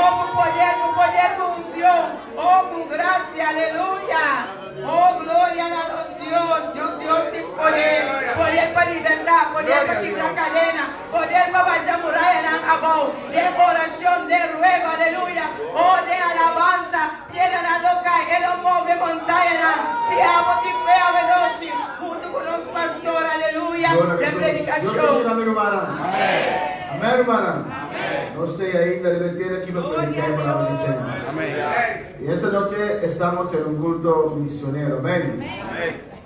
Oh, con poder, con unción. Oh, con gracia, aleluya. Oh, gloria a los Dios. Dios tiene poder. Poder para libertar, poder para quitar cadena, poder para bajar muralla en acabó. De oración, de ruego, aleluya. Oh, de alabanza. Piedra la loca, él mueve montaña. Si amo ti fe a noche, junto con los pastores, aleluya. De predicación. Amén. Amém, hermana. Nós ainda repetir aqui no predicar para licença. Amém. Y esta noche estamos en un culto misionero. Amén.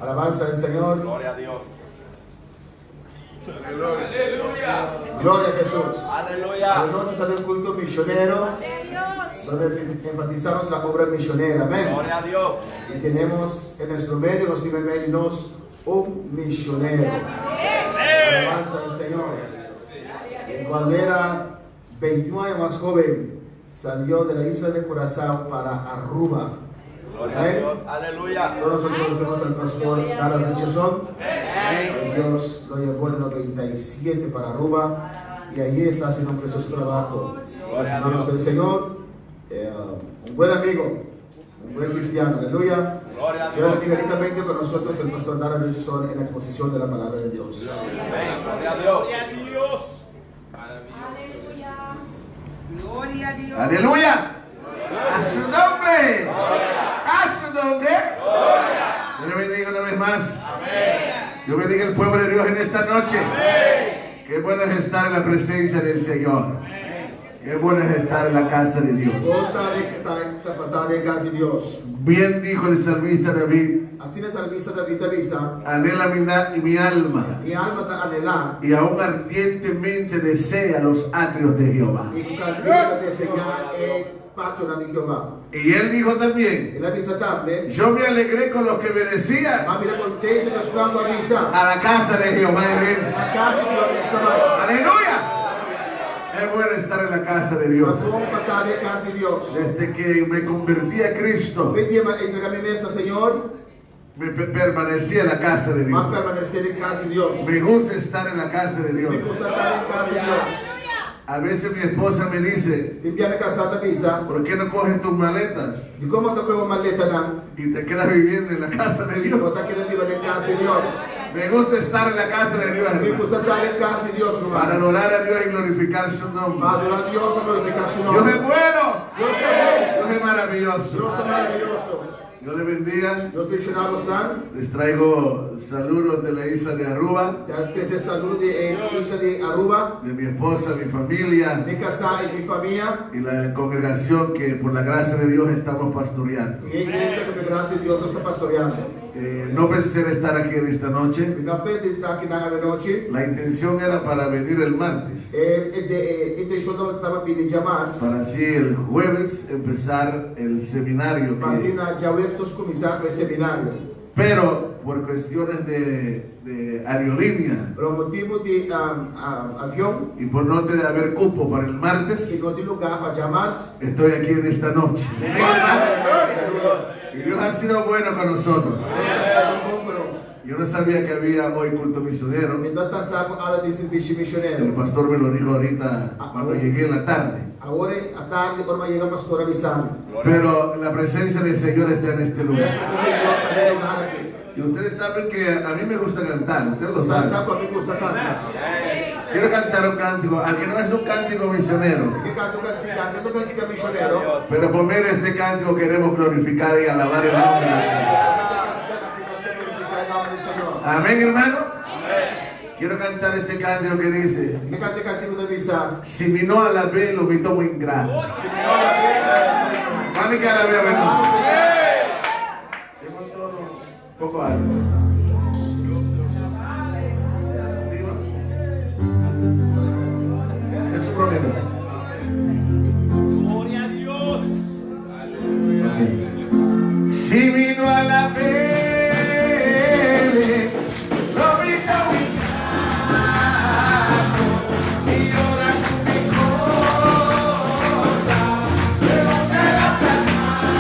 Alabanza al Señor. Gloria a Dios. Aleluya. Gloria a Jesús. Aleluya. Esta noche sale un culto misionero donde enfatizamos la obra misionera. Amén. Gloria a Dios. Y tenemos en nuestro medio, nos tiene en medio un misionero. Alabanza al Señor. Cuando era 21 años más joven, salió de la isla de Curazao para Aruba. Gloria a Dios. Aleluya. Todos nosotros conocemos al pastor Carlos Richardson. Dios lo llevó en el 97 para Aruba y allí está haciendo un precioso trabajo. Las manos del Señor, un buen amigo, un buen cristiano. Aleluya. Gloria a Quiero Dios. directamente con nosotros el pastor Carlos Richardson en la exposición de la palabra de Dios. Gloria a Dios. Gloria a Dios. Aleluya. A su nombre. A su nombre. Dios le bendiga una vez más. Dios bendiga el pueblo de Dios en esta noche. Qué bueno es estar en la presencia del Señor. Qué bueno es estar en la casa de Dios. Bien dijo el salmista David. Así el salmista David avisa, Anhela mi alma. mi alma te anhela Y aún ardientemente desea los atrios de Jehová. y tu carne desear el patio de Jehová. Y él dijo también, Él avisa también, yo me alegré con los que me decían, a mira contento que estando avisa, a la casa de Jehová iré. la casa de Dios estaba, Aleluya. Es bueno estar en la casa de Dios. a tu patada de casa de Dios. Desde que me convertí a Cristo, Hoy día entrega mi mesa, Señor, permanecí en la casa de va a Dios. permanecer en casa de Dios. Me gusta estar en la casa de Dios. Me gusta estar en casa de Dios. A veces mi esposa me dice, Limpiame casada avisa, ¿por qué no coges tus maletas ¿y cómo te cojo maleta dan? y te quedas viviendo en la casa de ¿Y Dios? cómo te quieres vivir en casa de Dios? Me gusta estar en la casa de Dios, Me hermano, gusta estar en casa de Dios, para hermano. adorar a Dios y glorificar su Para nombre. adorar a Dios, para glorificar su Dios nombre. es bueno, Dios es bueno. Dios es maravilloso. Dios es maravilloso. Dios le bendiga. Dios bendiga están. Les traigo saludos de la isla de Aruba, Te salud de isla de Aruba, de mi esposa, mi familia mi casa y mi familia. y la congregación que por la gracia de Dios estamos pastoreando. Y iglesia que me gracias Dios nos está pastoreando. No pensé en estar aquí en esta noche. Mi no pensé estar aquí en la noche. La intención era para venir el martes, Intención no estaba pidiendo llamar. para así el jueves empezar el seminario. Mas ya voy a comenzar el seminario. Pero por cuestiones de aerolínea Por motivo de avión y por no haber cupo para el y martes, no tiene lugar para llamar. estoy aquí en esta noche. Y Dios ha sido bueno con nosotros. Yo no sabía que había hoy culto misionero. Mientras tanto, habla de servicio El misionero. pastor me lo dijo ahorita cuando llegué en la tarde. Ahora, a tarde, ahora llega el pastor avisando. Pero la presencia del Señor está en este lugar. Y ustedes saben que a mí me gusta cantar, ustedes lo saben. Quiero cantar un cántico, aunque no es un cántico misionero. Pero por medio de este cántico queremos glorificar y alabar el nombre del Señor. Amén, hermano. Quiero cantar ese cántico que dice: si mi no alabé, lo mi tomo ingrato. Vamos que alabé a menos. Tengo todo un poco algo. Es un problema. Gloria a Dios. Si vino a la fe, lo vi caminando y ahora con mi cosa, de donde las almas,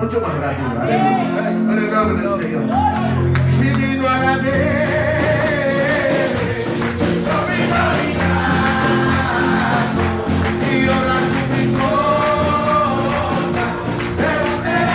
mucho más rápido. Aleluya. En el nombre del Señor. Si vino a la vez, no vino a mirar. Y ahora mi cosa es una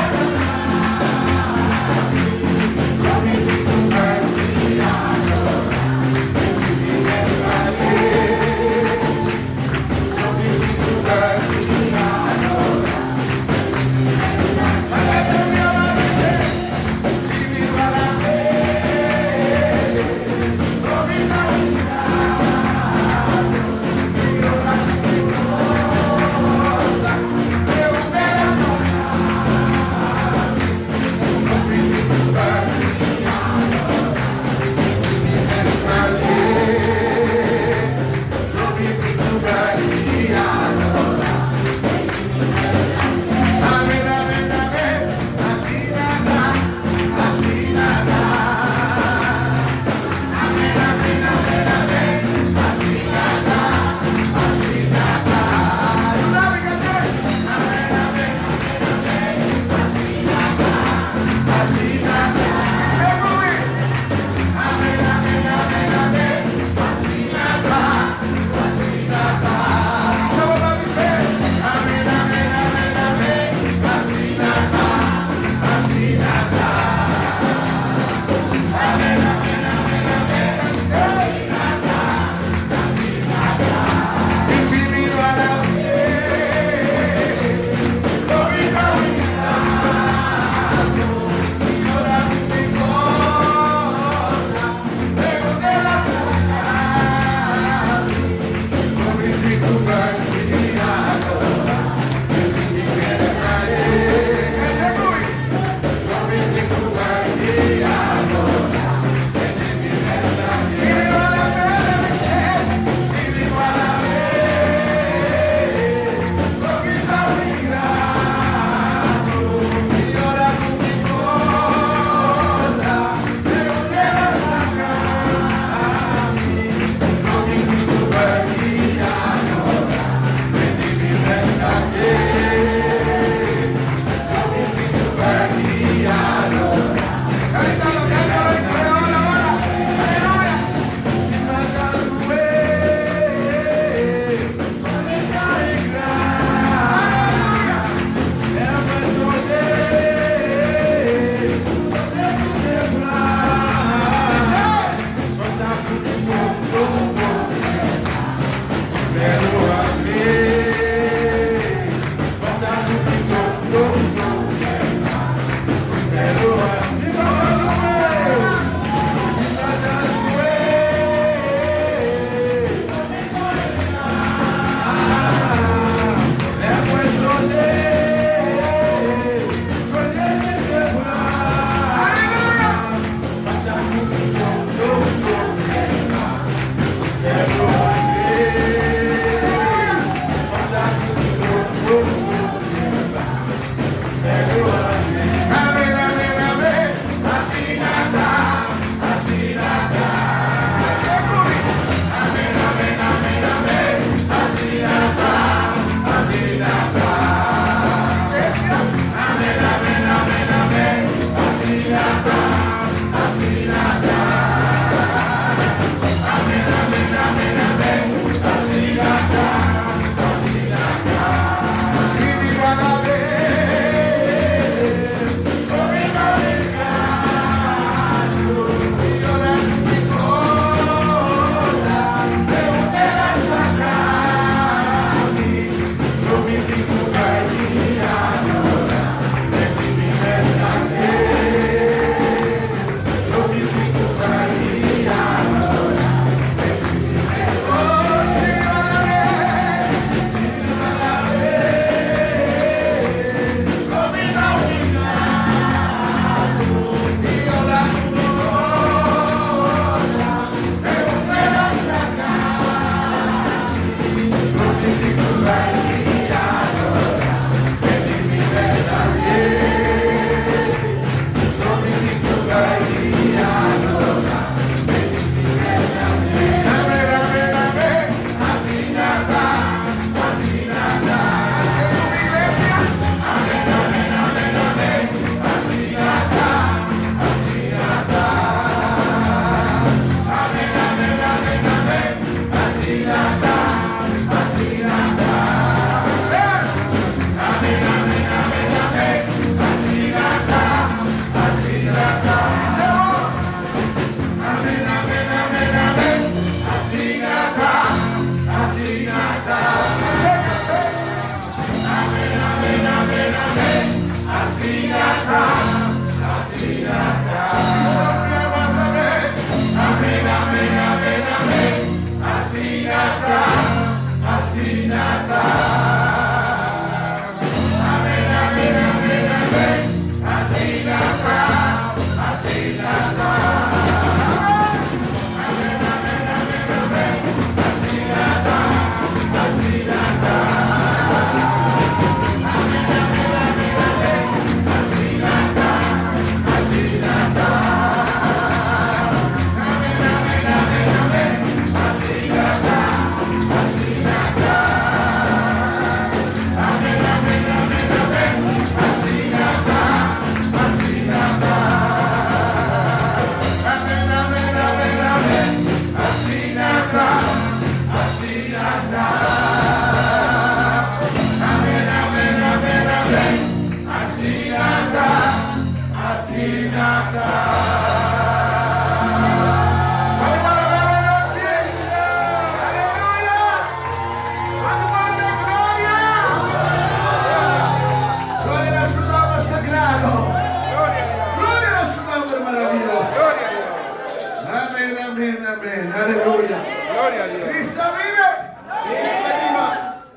Amén. Aleluya. Gloria a Dios. Cristo vive.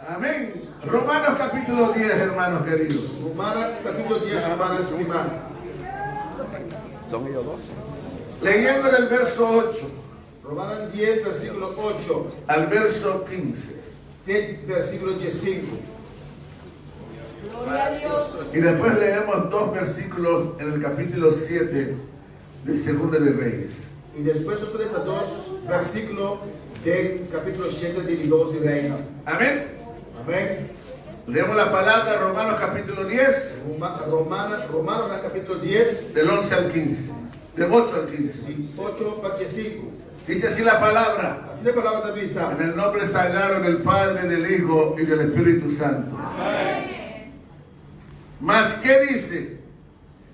Amén. Romanos capítulo 10, hermanos queridos. Romanos capítulo 10, hermanos estimados. Son ellos dos. Leyendo del verso 8 Romanos 10, versículo 8, al verso 15. del versículo 15. Y después leemos 2 versículos en el capítulo 7 de Segunda de Reyes. Y después ustedes a 2 versículos del capítulo 7 de los Reinos. Amén. Amén. Leemos la palabra Romanos capítulo 10, Romanos capítulo 10, del 11 al 15. Del 8 al 15. 8 para 5. Dice así la palabra. Así la palabra de Bisa. En el nombre sagrado del Padre, del Hijo y del Espíritu Santo. Mas, ¿qué dice?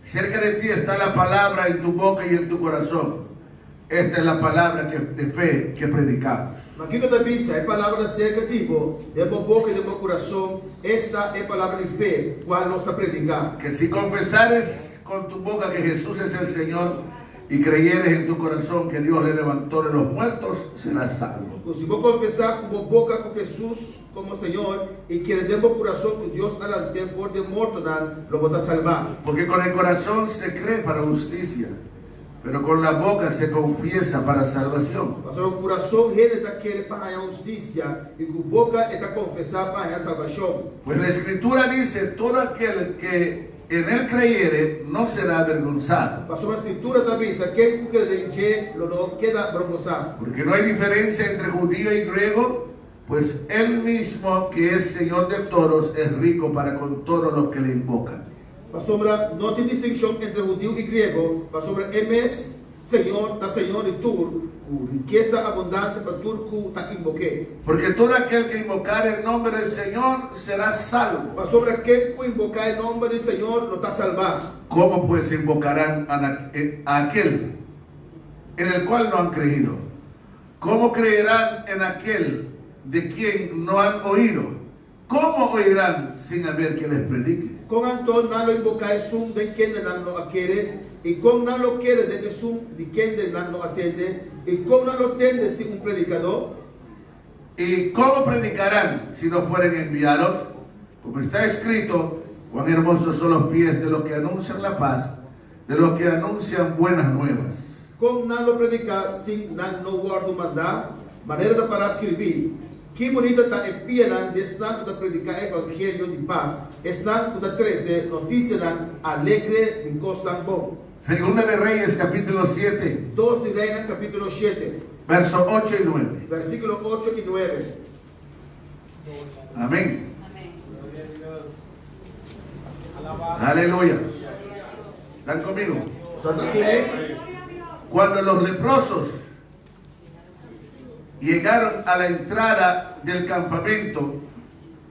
Cerca de ti está la palabra en tu boca y en tu corazón. Esta es la palabra de fe que predicamos. Aqui da Bisa é palavra cerca de tipo, de minha boca e de meu coração. Esta é palavra de fé, qual nós está predicando. Que si confesares con tu boca que Jesús es el Señor y creyeres en tu corazón que Dios le levantó de los muertos, serás salvo. Se vou confessar com minha boca com Jesus como Senhor e que de meu coração que Deus alante for de morto, lo vou salvar. Porque con el corazón se cree para justicia, pero con la boca se confiesa para salvación. Mas o coração ele está querendo para a justiça e com a boca está confessar para a salvação. Pues la Escritura dice, todo aquel que en él creyere no será avergonzado. Mas a escritura da Bisa, quem crede não queda avergonzado. Porque no hay diferencia entre judío y griego, pues él mismo que es Señor de todos es rico para con todos los que le invocan. Pastor, não tem distinção entre judeu e grego. Pastor, MS, Senhor, da Senhor e tu, riqueza abundante para tu que está invoqué. Porque todo aquel que invocar el nombre del Señor será salvo. Pastor, quem invocar o nome do Senhor não está salvado. ¿Cómo pues invocarán a aquel en el cual no han creído? ¿Cómo creerán en aquel de quien no han oído? ¿Cómo oirán sin haber que les predique? Com Antônio, não invocar um de quem não quer, e com não quer de quem não atende, e com não atende se predicador. ¿Y cómo predicarán si no fueren enviados? Como está escrito, cuán hermosos son los pies de los que anuncian la paz, de los que anuncian buenas nuevas. Como não predicar se não guarda mandar, maneira para escrever. Que bonita está a pia de estar para predicar o evangelho de paz. Estar para trazer notícia alegre de costa bom. Segunda de Reyes, capítulo 7, 2 de Reina, capítulo 7, verso 8 y 9. versículo 8 y 9. Amén. Aleluya. ¿Están conmigo? Santa Fe, Cuando los leprosos llegaron a la entrada del campamento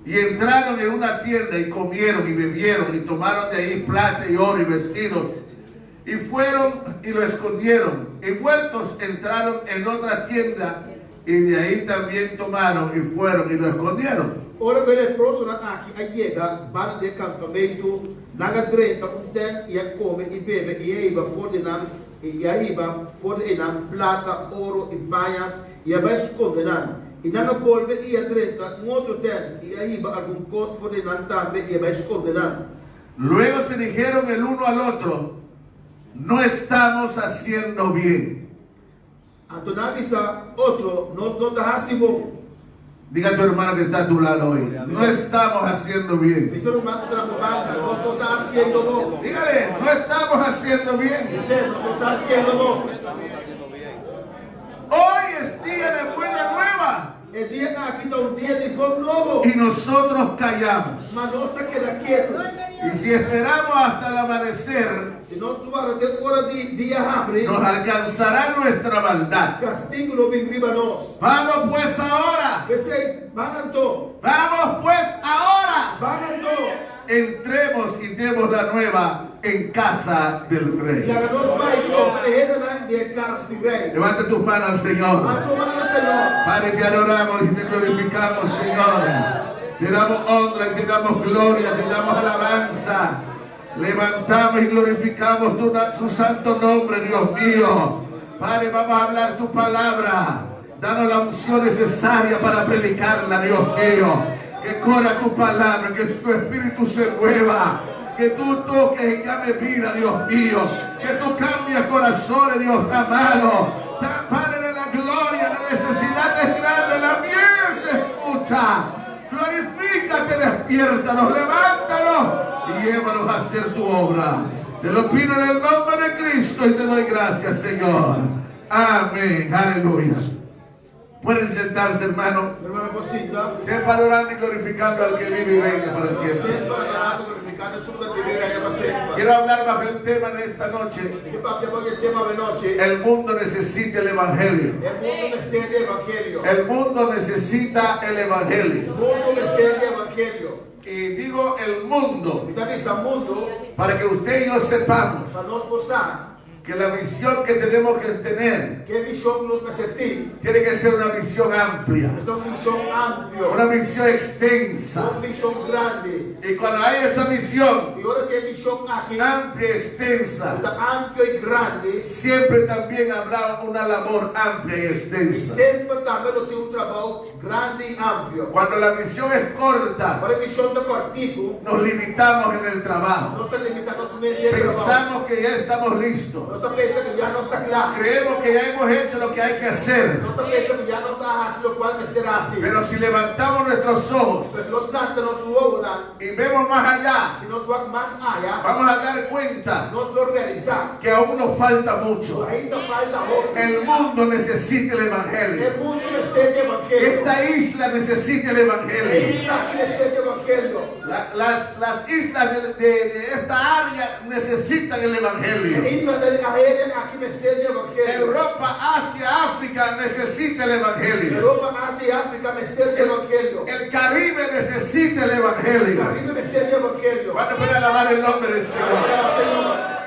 y entraron en una tienda y comieron y bebieron y tomaron de ahí plata y oro y vestidos y fueron y lo escondieron y vueltos entraron en otra tienda y de ahí también tomaron y fueron y lo escondieron. ora que leproso aqui llega, van de campamento, naga 30 tent e come e bebe e iba for de nan e iba for de nan plata, oro e baia e vai esconder e naga polve e 30 outro tent e iba algum coisa for de nan também e vai esconder. Luego se dijeron el uno al otro, no estamos haciendo bien. Antonavisa outro, nós não está haciendo. Diga a tu hermano que está a tu lado hoy, no estamos haciendo bien. Mi ser humano trabalha, nós não está haciendo bom. Dígale, no estamos haciendo bien. Dice, nós não está haciendo bom. Hoy es día de buena nueva É dia aqui está dia de bom novo. y nosotros callamos. Mas nós está queda quieto. Y si esperamos hasta el amanecer, Se nós suar até hora de dia abre, nos alcanzará nuestra maldad. castigo não vem riba nós. Vamos pues ahora, Pensei, vagando, vamos pues ahora. vagando. entremos y demos la nueva en casa del rey. Laat ons bijkomen de herderen die het kaas die wij. Levanta tus manos al Señor. Maar zo van het Señor. Padre, te adoramos y te glorificamos, Señor. Te damos honra y te damos gloria, te damos alabanza. Levantamos y glorificamos tu santo nombre, Dios mío. Padre, vamos a hablar tu palabra. Danos la unción necesaria para predicarla, Dios mío. Que corra tu palabra, que tu espíritu se mueva. Que tú toques y llames vida, Dios mío. Que tú cambies corazones, Dios amado. Padre de la gloria, la necesidad es grande, la miel se escucha. Glorifícate, despiértanos, levántanos y llévanos a hacer tu obra. Te lo pido en el nombre de Cristo y te doy gracias, Señor. Amén, aleluya. Pueden sentarse, hermano. Hermano Cosita. Siempre adorando y glorificando al que vive y reina para siempre. Sempre adorando, glorificando su Dio che vive para sempre. Quiero hablar bajo el tema de esta noche. Che abbiamo il tema veloce. El mundo necesita el evangelio. Il mondo mestiere di evangelio. El mundo necesita el evangelio. Il mondo mestiere di evangelio. Y digo el mundo Mi vista al mondo para que usted y yo sepamos per non spostare. que la visión que tenemos que tener Che visione nos sentire? tiene que ser una visión amplia, Questa è una visione ampia. una visión extensa. Una visione grande. Y cuando hay esa visión E ora che visione aquí, amplia y extensa, ampio e grande, siempre también habrá una labor amplia y e extensa. sempre também tem un lavoro grande e ampio. Cuando la visión es corta, Para visione da cortico, nos limitamos en el trabajo. non sta limitando su mestiere di lavoro. Pensamos que ya estamos listos. Non sta pensando che già non sta claro. Creemos que ya hemos hecho lo que hay que hacer. Non sta pensando che già non sta haciendo qual mestiere así. Pero si levantamos nuestros ojos Pero si nos plantano su obra y vemos más allá, y nos va más allá, vamos a dar cuenta nos lo realiza. que aún nos falta mucho. Ainda falta otro. El mundo necesita el Evangelio. El mundo mestiere di evangelio. Esta isla necesita el Evangelio. Está aquí mestiere di evangelio. Las islas de esta área necesitan el Evangelio. Isla de aérea aquí mestiere di evangelio. Europa, Asia, África necesita el Evangelio. Europa, Asia y África mestiere di evangelio. El Caribe necesita el Evangelio. Caribe mestiere di evangelio. ¿Cuándo puede alabar el nombre del Señor? Señor.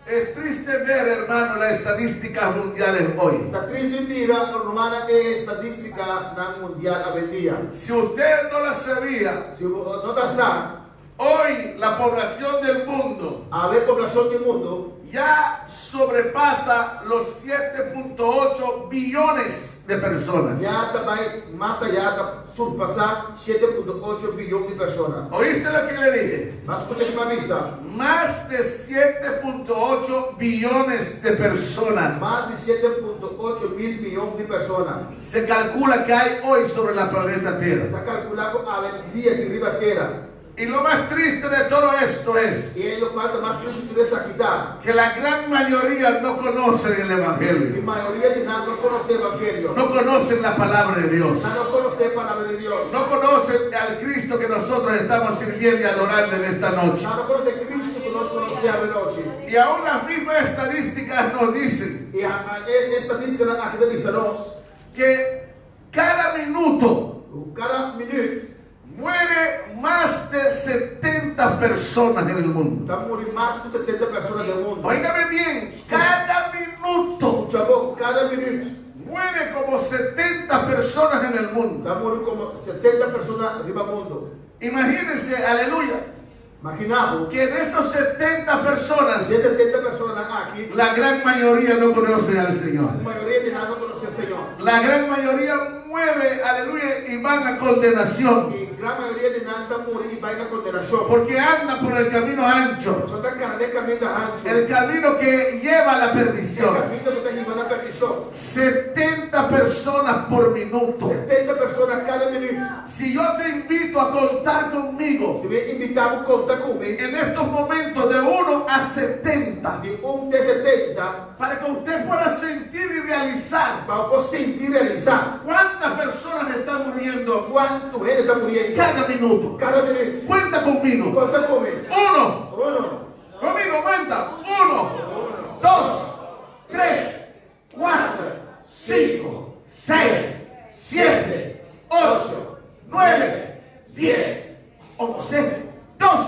Es triste ver, hermano, las estadísticas mundiales hoy. La crisi mira romana e statistica mondiale a vendia. Si usted no la sabía, Si non la sa, hoy la población del mundo a ver población del mundo ya sobrepasa los 7.8 billones de personas. ya vai más allá de surpassar 7.8 bilhões de pessoas. ¿Oíste lo que le dije? Mas escucha aqui para vista, Más de 7.8 billones de personas. mais de 7.8 mil milhões de pessoas. Se calcula que hay hoy sobre la planeta Tierra. Está calculado a dia de riba terra. Y lo más triste de todo esto es E lo qual mais triste de essa aqui dá. que la gran mayoría no conocen el A Evangelio. maioria de nós não conhece o evangelho. No conocen la palabra de Dios. Não conhece a palavra de Deus. No conocen al Cristo que nosotros estamos sirviendo y adorando en esta noche. Não conhece Cristo que nós conhecemos hoje. Y aún las mismas estadísticas nos dicen E a estatística aqui da lista nós, que cada minuto cada minuto muere más de 70 personas en el mundo. está morrendo mais de 70 pessoas do mundo. Óigame bien, cada minuto Chamou cada minuto. muere como 70 personas en el mundo. Está morrendo como 70 pessoas riba mundo. Imagínense, aleluya, Imaginamos que de esos 70 personas, de 70 pessoas aqui, la gran mayoría no conocen al a Señor. maioria de nós não conhece o Senhor. La gran mayoría muere, aleluya, y van a condenación. E a maioria de nós está morrendo e vai na condenação. Porque anda por el camino ancho, Só está cara de caminho da ancho. el camino que lleva a la O perdición. caminho que está levando a perdição. 70 personas por minuto. 70 pessoas cada minuto. Si yo te invito a contar conmigo Se me invitar a contar comigo, en estos momentos de 1 a 70, de 1 de 70, para que usted pueda sentir y realizar para eu sentir e realizar cuántas personas están muriendo quanto ele está morrendo cada minuto. cada minuto. Cuenta conmigo. Conta comigo. 1, Uno, conmigo cuenta. 1, 2, 3, 4, 5, 6, 7, 8, 9, 10, 11, 12.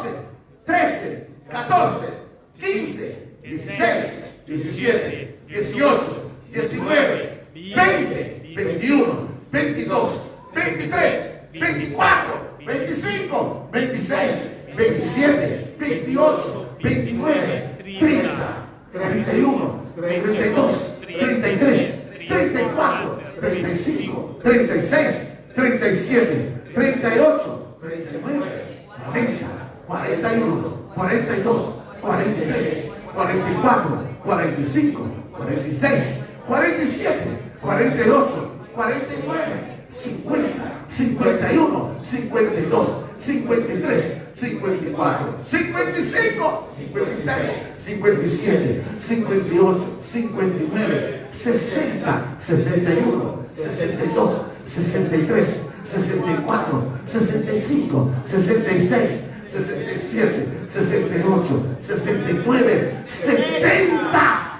16, 17, 18, 19, 20, 21, 22, 23, 24, 25, 26, 27, 28, 29, 30, 31, 32, 33, 34, 35, 36, 37, 38, 39, 40, 41, 42, 43, 44, 45, 46, 47, 48, 49, 50, 51, 52, 53, 54, 55, 56, 57, 58, 59, 60, 61, 62, 63, 64, 65, 66, 67, 68, 69, 70.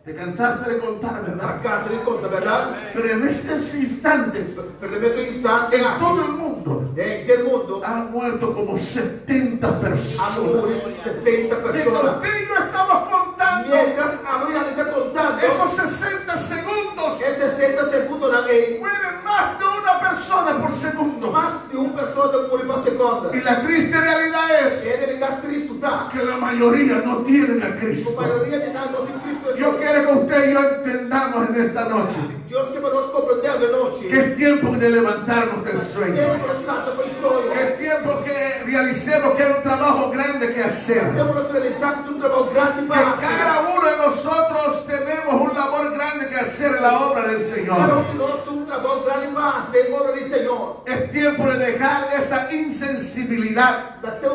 Te cansaste de contar, ¿verdad? Casa di conta, ¿verdad? Pero en estos instantes, Per questo istante en todo el mundo, in tutto il mondo han muerto como 70 hanno personas. morito 70 Mientras persone. usted y yo estamos contando Mientras avevano contando esos 60 segundos, che 60 secondi e mueren más de una persona por segundo. más di un persona muore per seconda. Y la triste realidad es E in realtà Cristo dà. que la mayoría no tienen a La Cristo. mayoría di noi non Cristo è Yo quiero que usted y yo entendamos en esta noche Dios che nos comprendiamo veloci. que es tiempo de levantarnos del sueño. Tempo è stato poi solo. Que es tiempo que realicemos que hay un trabajo grande que hacer. Tempo di realizzare un lavoro grande Que per cada uno de nosotros tenemos un labor grande que hacer en la obra del Cada Señor. uno di noi un lavoro grande per del modo del Signore. Es tiempo de dejar esa insensibilidad Da te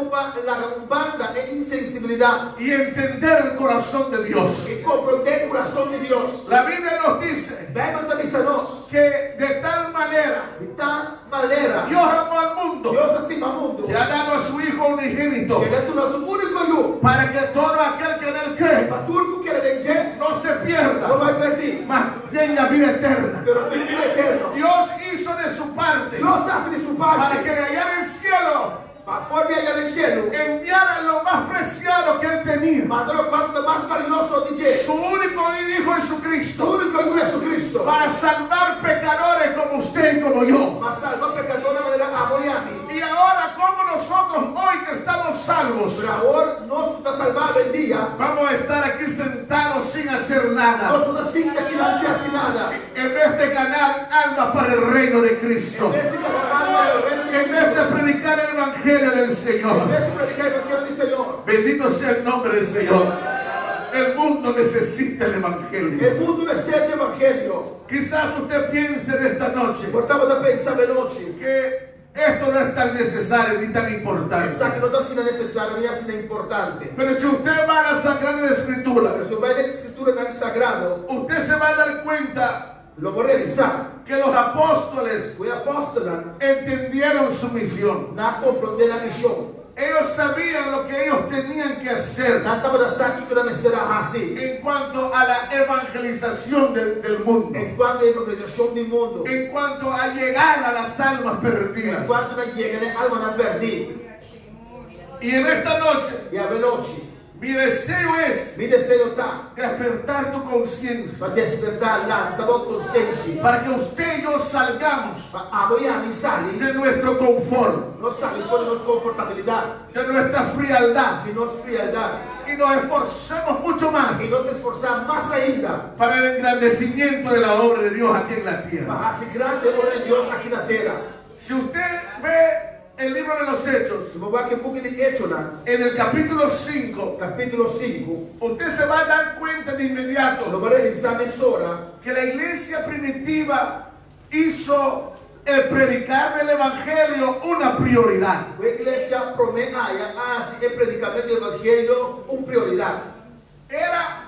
la banda e insensibilità y entender el corazón de Dios. e comprendere il corazón di Dios. La Biblia nos dice Bible te dice a nos que de tal manera di tal manera Dios amó al mundo Dios estima al mondo que ha dado a su Hijo unigénito che ha dato il nostro unico aiuto. para que todo aquel que en él cree Ma tu che crede in te no se non pierda, vai perderti, mas tenga vida eterna. però ti vive eterno. Dios hizo de su parte Dios hace di su para parte que de allá en el cielo ma fuori allá del cielo enviara lo más preciado que él tenía, mandano quanto más valioso di te. su único Hijo Jesucristo, L'unico aiuto è Gesù Cristo. para salvar pecadores como usted y como yo. Ma salva peccatore in maniera amoriami. Y ahora, como nosotros hoy que estamos salvos, Però ora non sta salvando il dia. vamos a estar aquí sentados sin hacer nada, Non sta sinta chi non si hace nada. en vez de ganar almas para el reino de Cristo, Invece di lavorare il regno di en vez de Cristo. predicar el Evangelio del Señor. Invece di predicare il Vangelo del Signore. Bendito sea el nombre del Señor. El mundo necesita el E Evangelio. il mondo mestiere il Vangelo. Quizás usted piense en esta noche Portiamo da pensare veloci. que esto no es tan necesario ni tan E sa importante. che non sia necessario, né sia importante. Pero si usted va a la Sagrada Escritura, Se vai nelle scritture nel sagrado, usted se va a dar cuenta lo vorrei realizzare. que los apóstoles Quei apostoli entendieron su misión. non comprendono la missione. Ellos sabían lo que ellos tenían que hacer Non stava da sacchi che la mestiere assim. en cuanto a la evangelización del mundo, E quando è l'organizzazione del mondo, en cuanto a llegar a las almas e perdidas. quando non llegano alma non perdi. Y en esta noche, E a veloci, mi deseo es mi desidero ta, despertar tu conciencia per despertare l'alta coscienza. para que usted y yo salgamos Ma a voi anni sali, de nuestro confort, non sali fuori la sconfortabilità, de nuestra frialdad di nostra frialdà. y nos esforcemos mucho más E noi sforziamo más ainda, para el engrandecimiento de la obra de Dios aquí en la tierra. ma hace grande amore di Dio aquí na terra. Si usted ve el libro de los Hechos, Se voi guardate un po' di Ecciona, en el capítulo 5, capitolo 5, usted se va a dar cuenta de lo inmediato vorrei iniziare mezz'ora, que la iglesia primitiva hizo el predicar el evangelio una prioridad. l'Ecclesia promenaia, anzi, è predicamento dell'Evangelio una priorità. Era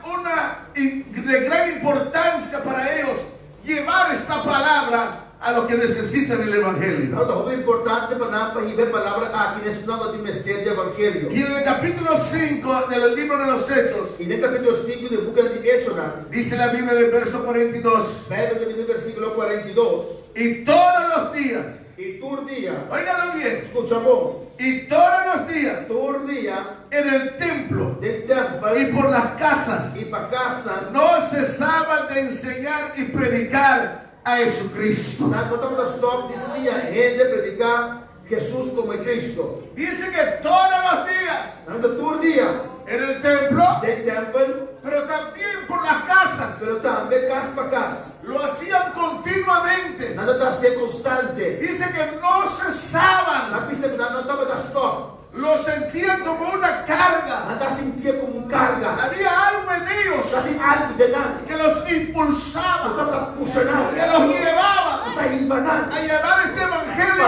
de gran importancia para ellos llevar esta palabra a los que necesitan el evangelio. È molto importante per noi per ricevere parola a chi nessuno di mestiere di Evangelio. Y en el capítulo 5 del libro de los Hechos, E nel capitolo 5 del buco di Ecciona, dice la Biblia en el verso 42, bello che dice il versicolo 42, y todos los días e turdia, óigalo bien, escucha bom, y todos los días turdia en el templo del y templo por las casas y para casa, no cesaban de enseñar y predicar a Jesucristo. nós estamos na stop de se rende predicar Jesus como é Cristo. Dice que todos los días Na turdia en el templo, del templo, pero también por las casas, pero também casa para casa. lo hacían continuamente. Nada está ser constante. Dice que no cesaban, Na pista que nós não estamos da stop, lo sentían como una carga. nada sentia como carga. Había algo en ellos Já tem algo de nada. que los impulsaba, Então está puxando, que los llevaba está embanando. a llevar este evangelio.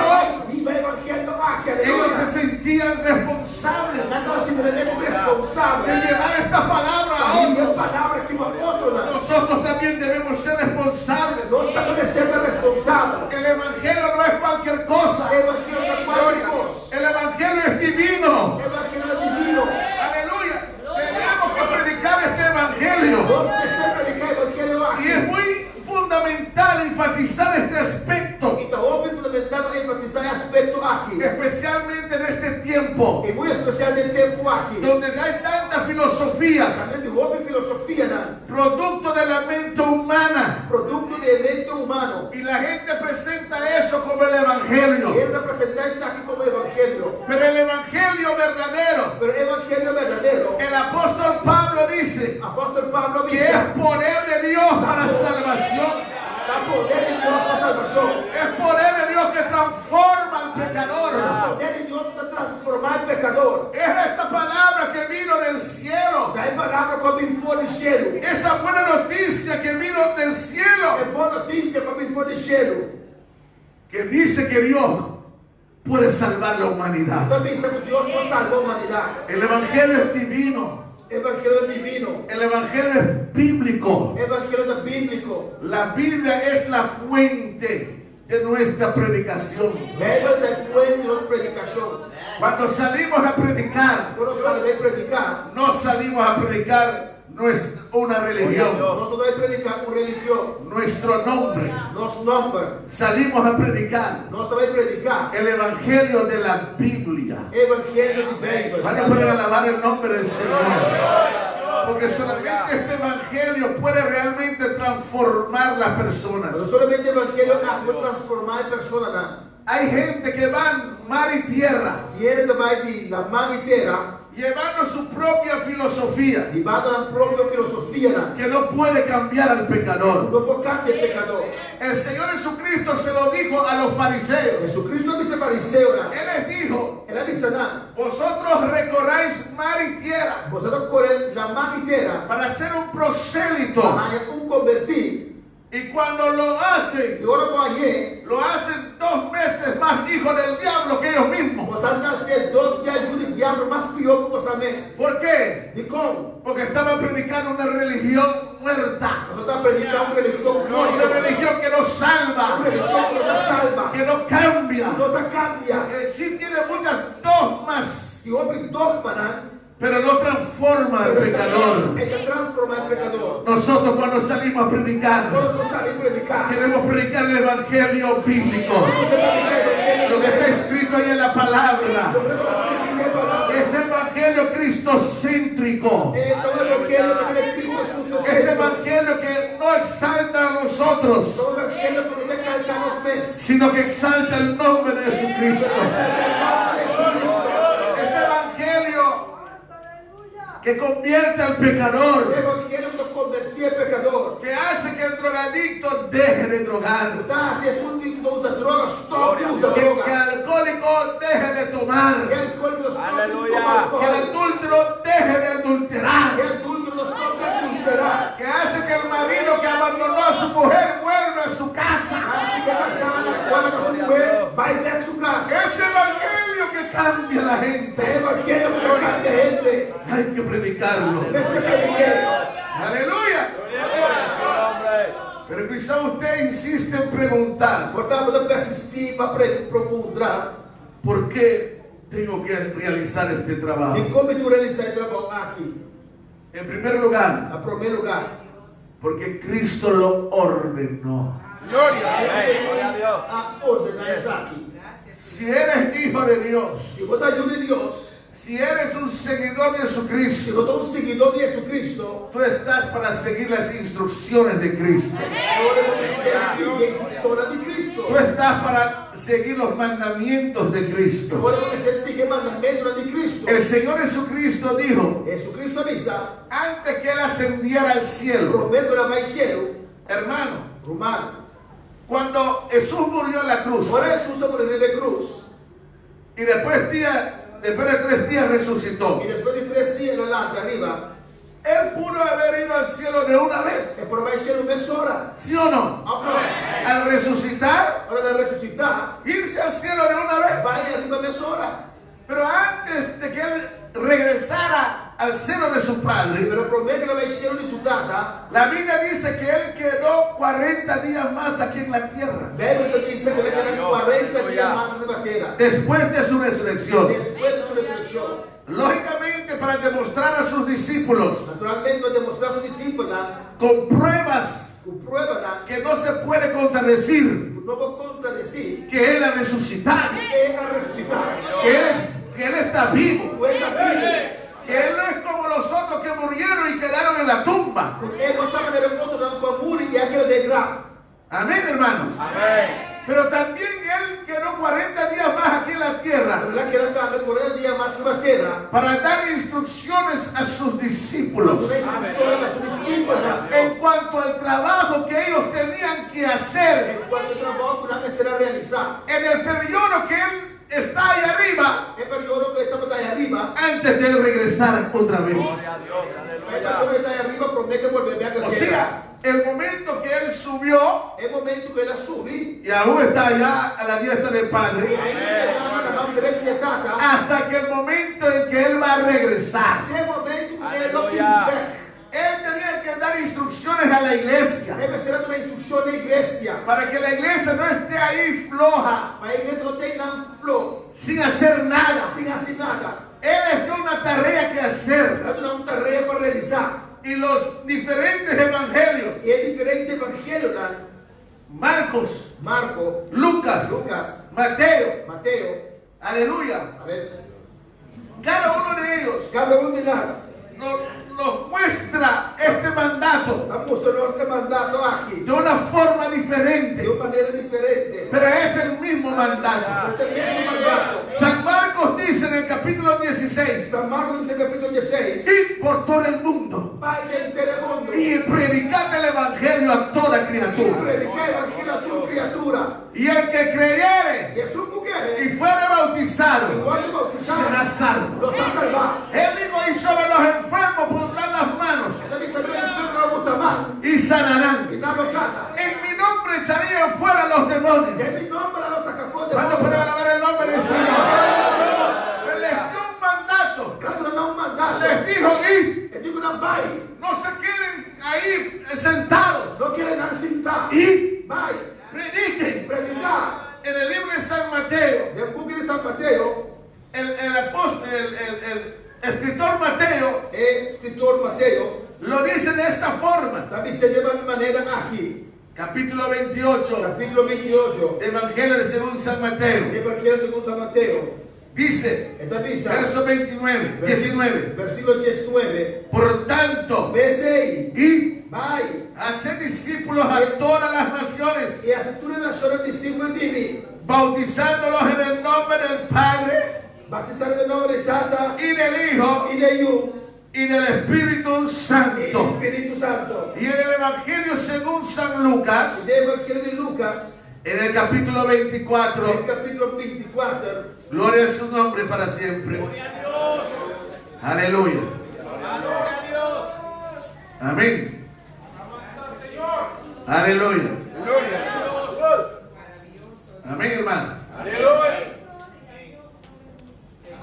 Viva o evangelho aqui, Ellos se aleluia. sentían responsables Nada se reveste de responsável. llevar esta palabra a E a otros. palavra que uma outra não. Nosotros también debemos ser responsables. Nós estamos sendo responsáveis. El evangelio no es cualquier cosa. O evangelho da qualquer coisa. El evangelio es divino. O evangelho é divino. Aleluya. Tenemos que predicar este evangelio. Nós precisamos predicar o evangelho Y es aqui. muy fundamental enfatizar este aspecto, Então, o fundamental é enfatizar esse aspecto aqui. especialmente en este tiempo, E muito especial de tempo aqui. donde hay tantas filosofías, A gente ouve filosofia, né? producto de la mente humana, Produto de mente humano. y la gente presenta eso como el E evangelio. ele apresentar isso aqui como evangelho. Pero el evangelio verdadero, Pero o evangelho verdadeiro, el apóstol Pablo dice apóstolo Pablo que diz, es poder de Dios para salvación. dá poder de Deus para salvação. Es poder de Dios que transforma al Dá pecador. poder de Deus para transformar o pecador. Es esa palabra que vino del cielo. Dá a palavra como em for de cheiro. Esa buena noticia que vino del cielo. É boa notícia como em for de cheiro. Que dice que Dios puede salvar la humanidad. Também sabe que Deus pode salvar a humanidade. El evangelio es divino. Evangelho divino. El evangelio es bíblico. Evangelho bíblico. La Biblia es la fuente de nuestra predicación. Bíblia da fuente de nossa predicação. Cuando salimos a predicar, Quando salvei predicar, no salimos a predicar una religión, nós não vamos predicar com religião. nuestro nombre. Nosso nome. Salimos a predicar Nós também predicar el evangelio de la Biblia. Evangelho de Bíblia. Van a poder alabar el nombre del Señor. Porque solamente este evangelio puede realmente transformar las personas. Mas solamente o Evangelho pode transformar a pessoa. Né? Hay gente que van mar y tierra E ele vai de la mão inteira, llevando su propia filosofía levando a própria filosofia, né? que no puede cambiar al pecador. Não pode cambiar pecador. El Señor Jesucristo se lo dijo a los fariseos. Jesucristo disse fariseu, né? Él les dijo: Ele disse, né? vosotros recorráis mar y tierra Você não corre la mão inteira para ser un prosélito, para convertir. y cuando lo hacen, E ora com aí, lo hacen 2 veces más hijos del diablo que ellos mismos. você anda a ser 2 vezes de diabo mais pior que você mesmo. ¿Por qué? E como? Porque estaban predicando una religión muerta, Você está predicando uma religião no una religión que no uma salva, religião que não salva, que no cambia, não te cambia. que sí tiene muchas dogmas, E houve dogma, né? pero no transforma al pecador. É que transforma o pecador. Nosotros cuando salimos a predicar, Quando você sai predicar, queremos predicar el evangelio bíblico, você predica o evangelho. lo que está escrito ahí en la palabra. Ese evangelio cristocéntrico, Então o evangelho que é Cristo este Jesus. evangelio que no exalta a nosotros, O evangelho que não tem que saltar nos pés. sino que exalta el nombre de Jesucristo. Ese evangelio que convierte al O pecador, evangelho que convertia pecador. que hace que el drogadicto deje de drogar, Tá, se és um que usa drogas, stop, usa que el droga. alcohólico deje de tomar, Que alcoólico, stop, Aleluya. toma que el alcohol. adúltero deje de adulterar, Que adúltero, stop, de adulterar. que hace que el marido que abandonó a su mujer vuelva a su casa. Assim que casada, agora com a sua mulher, vai para sua casa. Ese evangelio que cambia a la O gente, evangelho que cambia a gente. hay que predicarlo. Este prediquei. Aleluya. Pero quizá usted insiste en preguntar, Portanto, eu persistir para procurar. ¿por qué tengo que realizar este trabajo? E como tu realizar o trabalho aqui? En primer lugar, Em primeiro lugar, porque Cristo lo ordenó. Gloria a Dios. a ordenar isso aqui. Si eres hijo de Dios, Se você é filho de Deus, si eres un seguidor de se Jesucristo, você é um seguidor de Jesus Cristo, tú estás para seguir las instrucciones de Cristo. agora você é seguidor de Cristo. Tú estás para seguir los mandamientos de Cristo. Agora você segue o mandamento de Cristo. El Señor Jesucristo dijo, Jesus Cristo avisa, antes que Él ascendiera al cielo, primeiro que ele vai ao cielo, hermano, romano. cuando Jesús murió en la cruz, Agora Jesus morreu de cruz, y después de 3 días resucitó, e depois de 3 dias lá de arriba, Él pudo haber ido al cielo de una vez, é por vai ser uma hora. ¿sí o no? Al resucitar, Hora de ressuscitar, irse al cielo de una vez. vai arriba uma hora. Pero antes de que Él regresara al seno de su Padre, Pero promete que ele vai ser de sua data. la Biblia dice que Él quedó 40 días más aquí en la tierra, Bíblia também diz que ele quedará 40 dias mais na terra. después de su resurrección. Depois de sua ressurreição, Lógicamente, para demostrar a sus discípulos naturalmente vai demonstrar a seus discípulos con pruebas com prueba que no se puede contradecir não vou contradizer que Él ha resucitado, que ele vai ressuscitar. que Él está vivo, O ele está vivo. que Él no es como los otros que murieron y quedaron en la tumba. Ele não estava no ponto da família e aquele de grave. Amén, hermanos. Pero también Él quedó 40 días más aquí en la tierra Mas lá que ele estava 40 dias mais na terra. para dar instrucciones a sus discípulos Uma instrução a seus discípulos. en cuanto al trabajo que ellos tenían que hacer Enquanto o trabalho não será realizado. en el periodo que Él está ahí arriba, É período que estamos aí arriba. antes de Él regresar otra vez. É período que está aí arriba, promete volver a aquela O terra. sea, el momento que Él subió É momento que ele subir. y aún está allá a la diestra del E Padre, ainda está na mão direita de Tata. hasta que el momento en que Él va a regresar. Até o momento que ele não tiver. Él tenía que dar instrucciones a la iglesia Deve ser uma instrução na igreja. para que la iglesia no esté ahí floja, Mas a igreja não tem não flor. sin hacer nada. Sem assim nada. Él tiene una tarea que hacer. Ela não tem tarefa para realizar. Y los diferentes evangelios, E é diferente evangelho, né? Marcos, Marco, Lucas, Lucas, Mateo, Mateo. aleluya, A ver. cada uno de ellos Cada de nós. nos muestra este mandato Está mostrando nosso mandato aqui. de una forma De diferente, uma maneira diferente. pero es el mismo mandato. Mas é o mesmo mandato. San Marcos dice en el capítulo 16, São Marcos, no capítulo 16. id por todo el mundo Pai de inteiro mundo. y predicad el evangelio a toda criatura. Predicar o evangelho a tua criatura. Y el que creyere Jesus que quer. y fuere bautizado Igual de será bautizado. salvo. Não está salvado. Él dijo, y sobre los enfermos pondrán las manos Deve saber o enfermo na outra mão. y sanarán. E na sana. En mi nombre echarían fuera los demonios. É mi nombre a nossa cafona de ¿Cuántos pueden alabar el nombre del Señor? Él les dio un mandato. Claro, não mandado. Les dijo, y Eu digo não vai. no se queden ahí sentados. Não querem não sentar. Y Vai. prediquen. Predicar. En el libro de San Mateo, No book de São Mateus. el escritor Mateo Escritor Mateus. lo dice de esta forma. Também se de uma maneira aqui. Capítulo 28, Capítulo 28. Evangelio según San Mateo. Evangelho segundo São Mateus. Dice, Esta visa. verso 29, 19. Versículo 19. Por tanto, Besei. y Vai. hacer discípulos a todas las naciones, E as futuras nações discípulos de mim. bautizándolos en el nombre del Padre Batizaram em nome de Tata y del Hijo e de Yu y del Espíritu e Santo. Espírito Santo. Y en el Evangelio según San Lucas, E do Evangelho de Lucas, en el capítulo no 24, capítulo 24, gloria a su nombre para siempre. Aleluya. Amén. Aleluya. Amén, hermano.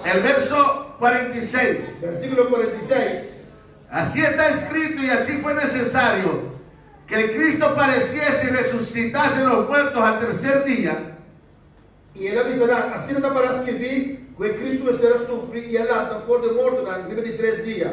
El verso 46. versículo 46. Así está escrito y así fue necesario que el Cristo padeciese y resucitase de los muertos al tercer día. E ele avisará, assim não para escrever, que Cristo estará sofrer e ela está fora de morto na nível de 3 dias.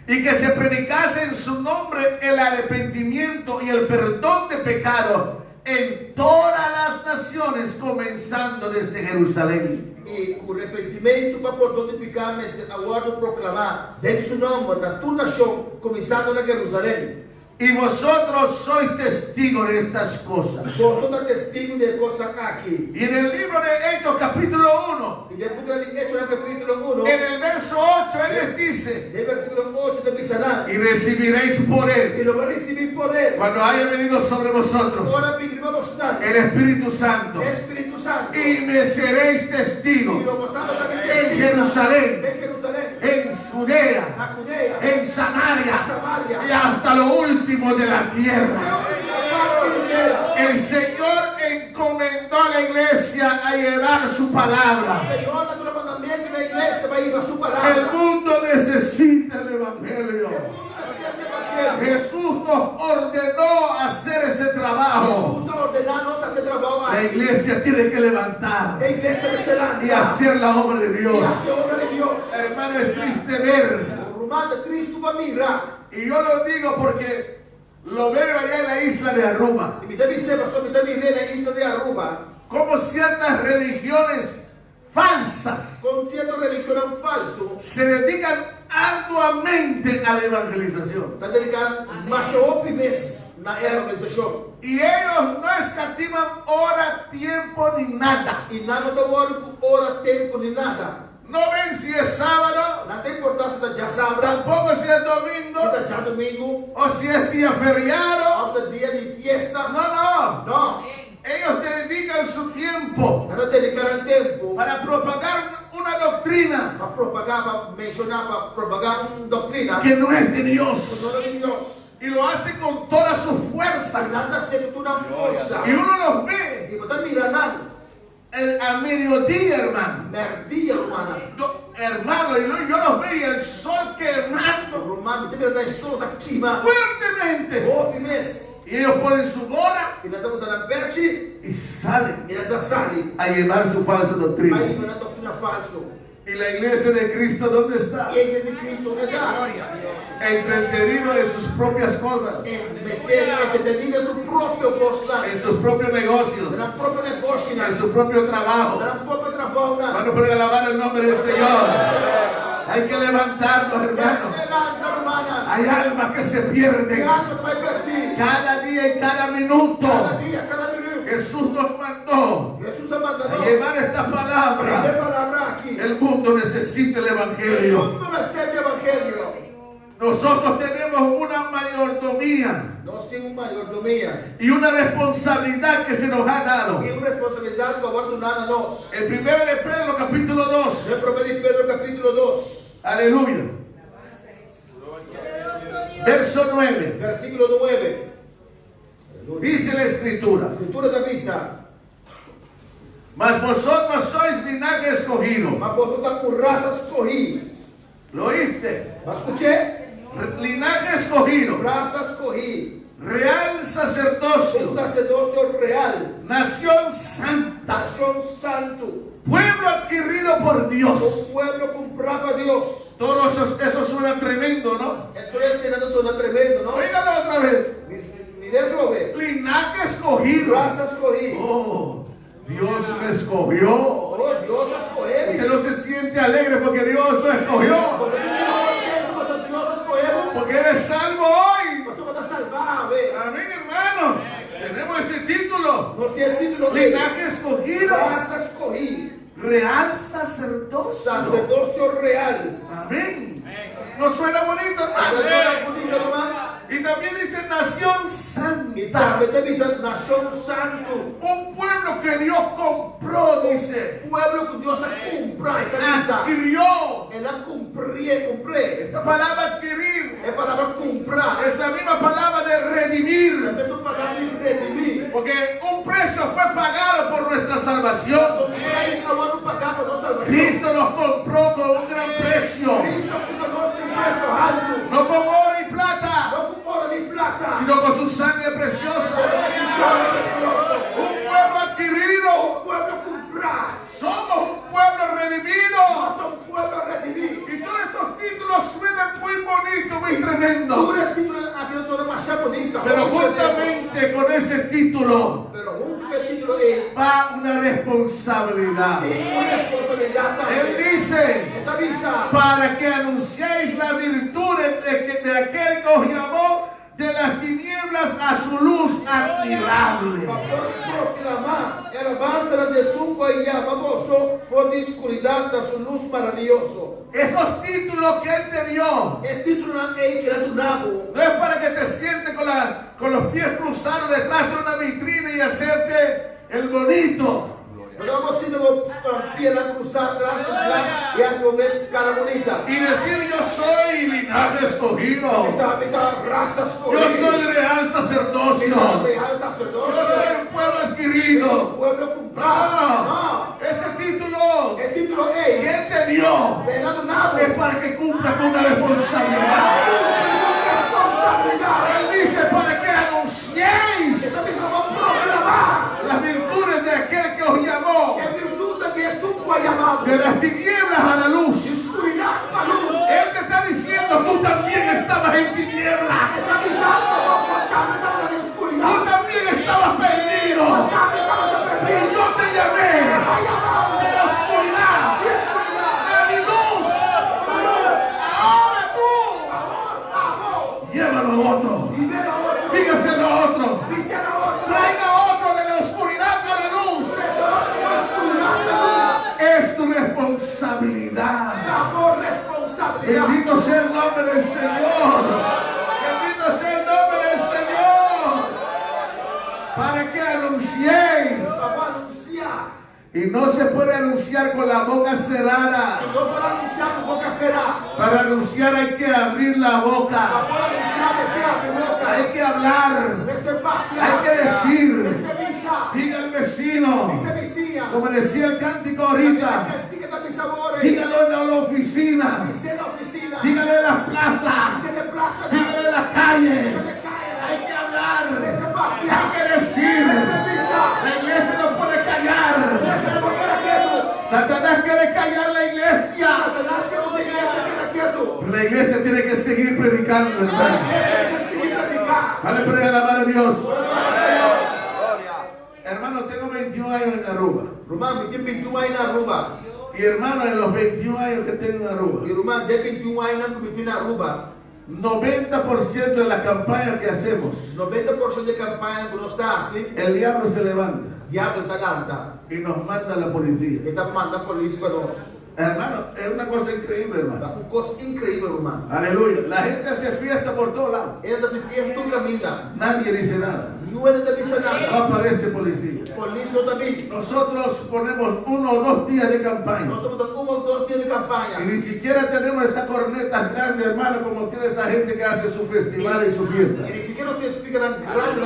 Y que se predicase en su nombre el arrepentimiento y el perdón de pecados en todas las naciones, comenzando desde Jerusalén. E com arrependimento para por onde ficar, mas agora proclamar, dê seu nome na tua nação, começando na Jerusalém. Y vosotros sois testigos de estas cosas. Vosotros sois testigos de coisas aqui. Y en el libro de Hechos, capítulo 1, E depois de Hechos, no capítulo 1, en el verso 8, él les dice: no versículo 8, te avisará, y recibiréis e poder lo va a recibir poder. cuando haya venido sobre vosotros Agora pediremos bastante. el Espíritu Santo, Espírito Santo. y me seréis E testigos lo pasamos também en testigo. Jerusalén, Em Jerusalém, en Judea, na Judea, en Samaria Samaria, y hasta lo último de la tierra. na parte inteira. El Señor encomendó a la iglesia a llevar su palabra. O Senhor, na tua mandamento, na igreja, vai ir a sua El palavra. mundo necesita el Evangelio. Jesús nos ordenó hacer ese trabajo. Jesus está ordenando a fazer trabalho La aí. iglesia tiene que levantar A igreja vai se y lançar. hacer la obra de E Dios. a obra de Deus. Hermano, es triste ver, O romano é triste para mirar. y yo lo digo porque lo veo allá en la isla de Aruba, E me deve ser, pastor, me deve ver na isla de Aruba, como ciertas religiones falsas com certo religião falso, se dedican arduamente a la evangelización. está dedicado macho mês na evangelização. Y ellos no escatiman hora, tiempo ni nada. E nada está olhando por hora, tempo, nem nada. No ven si es sábado, Não tem importância da dia sábado, tampoco si es se domingo, da dia domingo, o si es día feriado. ou se dia de fiesta. No. Não, Ellos dedican su tiempo não dedicaram tempo para propagar una doctrina para propagar, para mencionar, para propagar uma doutrina que no es de com Dios. nome de Deus. Y lo hacen con toda su fuerza. E nada sendo tu na força. Y uno los ve E você mirando, a mediodía, hermano. merdia romana. Hermano, yo los veo y el sol quemando Romano, tem na sol da queima. fuertemente. Roupa mês. Y ellos ponen su gorra E nós estamos na perte. y salen E nós sale. a llevar su falsa doctrina. Aí não é doutrina falso. ¿Y la iglesia de Cristo dónde está? E a igreja de Cristo onde está? Entretenido en sus propias cosas, Entretenido em seu próprio gosto. en sus propios negocios, Na próprio negócio. en su propio trabajo. Na próprio trabalho. Hermano, por alabar el nombre del Señor. Hay que levantarnos, hermanos. Romana. Hay almas que se E pierden alma tu vai perder. cada día y cada minuto. Cada dia, cada minuto. Jesús nos mandó Jesus manda a nós. llevar esta Tem palabra. palavra aqui. El mundo necesita el Evangelio. Tudo vai ser de evangelho. Nosotros tenemos una mayordomía Nós temos uma mayordomia y una responsabilidad que se nos ha dado. e uma responsabilidade para ordenar a nós. El 1 de Pedro, capítulo 2. No 1 de Pedro, capítulo 2, Aleluya. Verso 9. versículo 9. Dice la escritura: A escritura da missa. mas vosotros sois linaje escogido. Mas por toda por raça escorri. ¿Lo oíste? Mas escutei? Linaje escogido, Raça escorri. real Um sacerdocio, sacerdócio real. nación santa, Nação santo. pueblo adquirido por Dios. Um pueblo comprado a Deus. Todo eso suena tremendo, ¿no? Estou ensinando suena tremendo, não? Oígalo otra vez. Me dentro ver. Linaje escogido. Raça escorri. Oh, Dios me escogió. Oh, Deus escorreu. Usted no se siente alegre porque Dios lo escogió. Porque se não entende, mas Deus escorreu. Porque eres salvo hoy. Você vai salvar, vê. Amén, hermano. Tenemos ese título. Nós temos título de Linaje escogido. raça escorri. Real sacerdocio. Sacerdócio real. Amén. ¿No suena bonito, Agora hermano? é bonito, irmão. Y también dice nación E santa. também tem essa nação santo. Un pueblo que Dios compró, dice. Pueblo que Deus compra. Esta missa. Adquirió. Ela comprei. Esa palabra adquirir É palavra comprar. es la misma palabra de redimir. É a mesma palavra de redimir. Porque un precio fue pagado por nuestra salvación. São preços que vamos pagar para nossa salvação. Cristo nos compró con un gran precio. Cristo comprou nós com preço alto. No con oro y plata, Não com ouro nem prata. sino con su sangre preciosa. Um Un pueblo adquirido. pueblo comprar. Somos un pueblo redimido. Nós somos um pueblo redimir. Y todos estos títulos suenan muy bonitos, muy tremendos. Por título aqui nós somos uma bonita. Pero juntamente con ese título Pero va una responsabilidad. Él dice, para que anunciéis la virtud de aquel que os llamó de las tinieblas a su luz admirable. Proclamar a alabanza de su cual famoso fue de escuridad a su luz maravilloso. Esos títulos que él te dio El título no es para que te sientes con los pies cruzados detrás de una vitrina y hacerte el bonito. no vamos a pierna cruzada atrás y así ves cara bonita. Y decir yo soy linaje escogido. Esa raza escogida. Yo soy real sacerdocio. Yo soy un pueblo adquirido. Pueblo comprado. Ese título El título que es él te dio es para que cumpla con una responsabilidad. Él dice para que anunciéis las virtudes de aquel que os llamó de las tinieblas a la luz. Él te está diciendo, tú también estabas en tinieblas. Tú también estabas perdido. Y yo te llamé de la oscuridad a mi luz. Ahora tú llévalo a otro. Dígaselo a otro. Traiga a otro de la oscuridad a la luz. Es tu responsabilidad. Bendito sea el nombre del Señor. Bendito sea el nombre del Señor. Para que anunciéis. Y no se puede anunciar con la boca cerrada. Para anunciar hay que abrir la boca. Hay que hablar. Hay que decir. Diga al vecino. Como decía el cántico ahorita. Dígalo en la oficina. Dígalo en las plazas. Dígalo en las calles. Hay que hablar. Hay que decir. La iglesia no puede callar. Satanás quiere callar la iglesia. La iglesia tiene que seguir predicando, hermano. Dale por alabar a Dios. Hermano, tengo 21 años en Aruba. Y hermano, en los 21 años que tengo en Aruba, 90% de la campaña que hacemos, 90% de campaña que uno está así, el diablo se levanta diablo talanta y nos manda a la policía. que está manda policía para nos. Hermano, es una cosa increíble, hermano. Una cosa increíble, hermano. Aleluya. La gente hace fiesta por todos lados. Él hace fiesta tu camina. Nadie dice nada. No te dice nada. No aparece policía. Policía también. Nosotros ponemos 1 o 2 días de campaña. Nosotros tenemos 2 días de campaña. Y ni siquiera tenemos esas cornetas grandes, hermano, como tiene esa gente que hace su festival y su fiesta. Y ni siquiera nos explican grande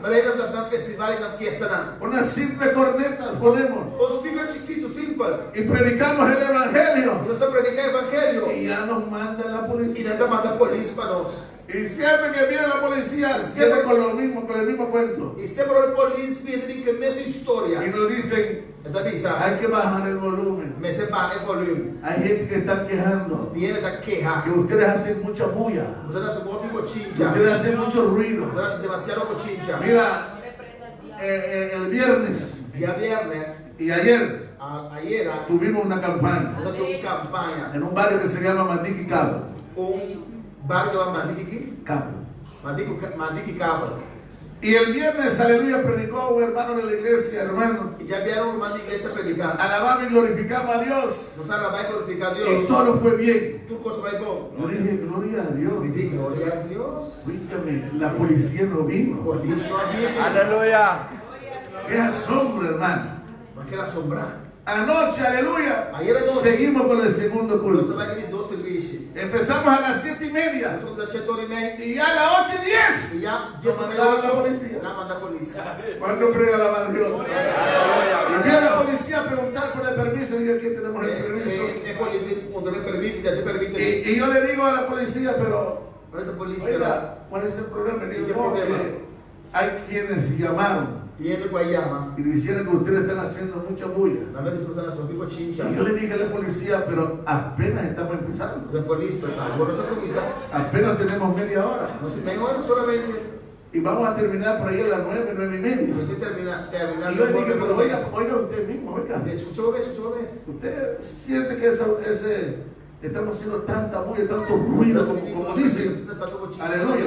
para ir a hacer festival y una fiesta. Una simple corneta ponemos. Un speaker chiquito, simple. Y predicamos el evangelio. Y nos predica el evangelio. Y ya nos mandan la Y policía. ya te manda policía para nos. Y siempre que viene la policía, viene con lo mismo, con el mismo cuento. Y siempre el policía viene con la misma historia. Y nos dicen, hay que bajar el volumen. Me sepa el volumen. Hay gente que está quejando. Viene esta queja. Que ustedes hacen mucha bulla. Ustedes hacen mucho Que cochincha. ustedes hacen mucho ruido. Ustedes hacen demasiado cochincha. Mira, el viernes Día viernes, y ayer ayer, tuvimos una campaña nosotros tuvimos campaña. en un barrio que se llama Mandiki Cabo. Un barrio Mandiki Cabo. Y el viernes, aleluya, predicó un hermano de la iglesia, hermano. Y ya vieron un hermano de iglesia predicar. Alabamos y glorificamos a Dios. Nos alabamos y glorificamos a Dios. Y todo fue bien. Tu cosa va bon. Yo dije, gloria a Dios. Y dije, gloria a Dios. Fíjame, la policía no vino. Policía no viene. Aleluya. Qué asombro, hermano. No quiero asombrar. Anoche, aleluya, Ayer anoche. seguimos con el segundo Nos culto. va a querer 2 servicios. Empezamos a las 7:30 Nosotros a 7:30. y ya a las 8:10 Y ya, nos mandaron la policía. ya manda policía. Cuando prega la mano Dios. Y viene la policía a preguntar por el permiso y aquí tenemos el permiso. El policía cuando me permite, ya te permite. Y yo le digo a la policía, pero ¿Cuál es el policía? oiga, ¿cuál es el problema? Le ¿Qué digo, no, problema? que hay quienes llamaron Tiene que llama. y dijeron que ustedes están haciendo mucha bulla. La vez que la sopa chincha. Y yo le dije a la policía, pero apenas estamos empezando. Después listo, por eso comienza. Apenas tenemos media hora. No sé, media hora solamente. y vamos a terminar por ahí a las 9, 9:30. Entonces terminar Y yo dije, pero oiga usted mismo, oiga. Escuchó vez. Usted siente que estamos haciendo tanta bulla, tanto ruido, como dicen. Aleluya.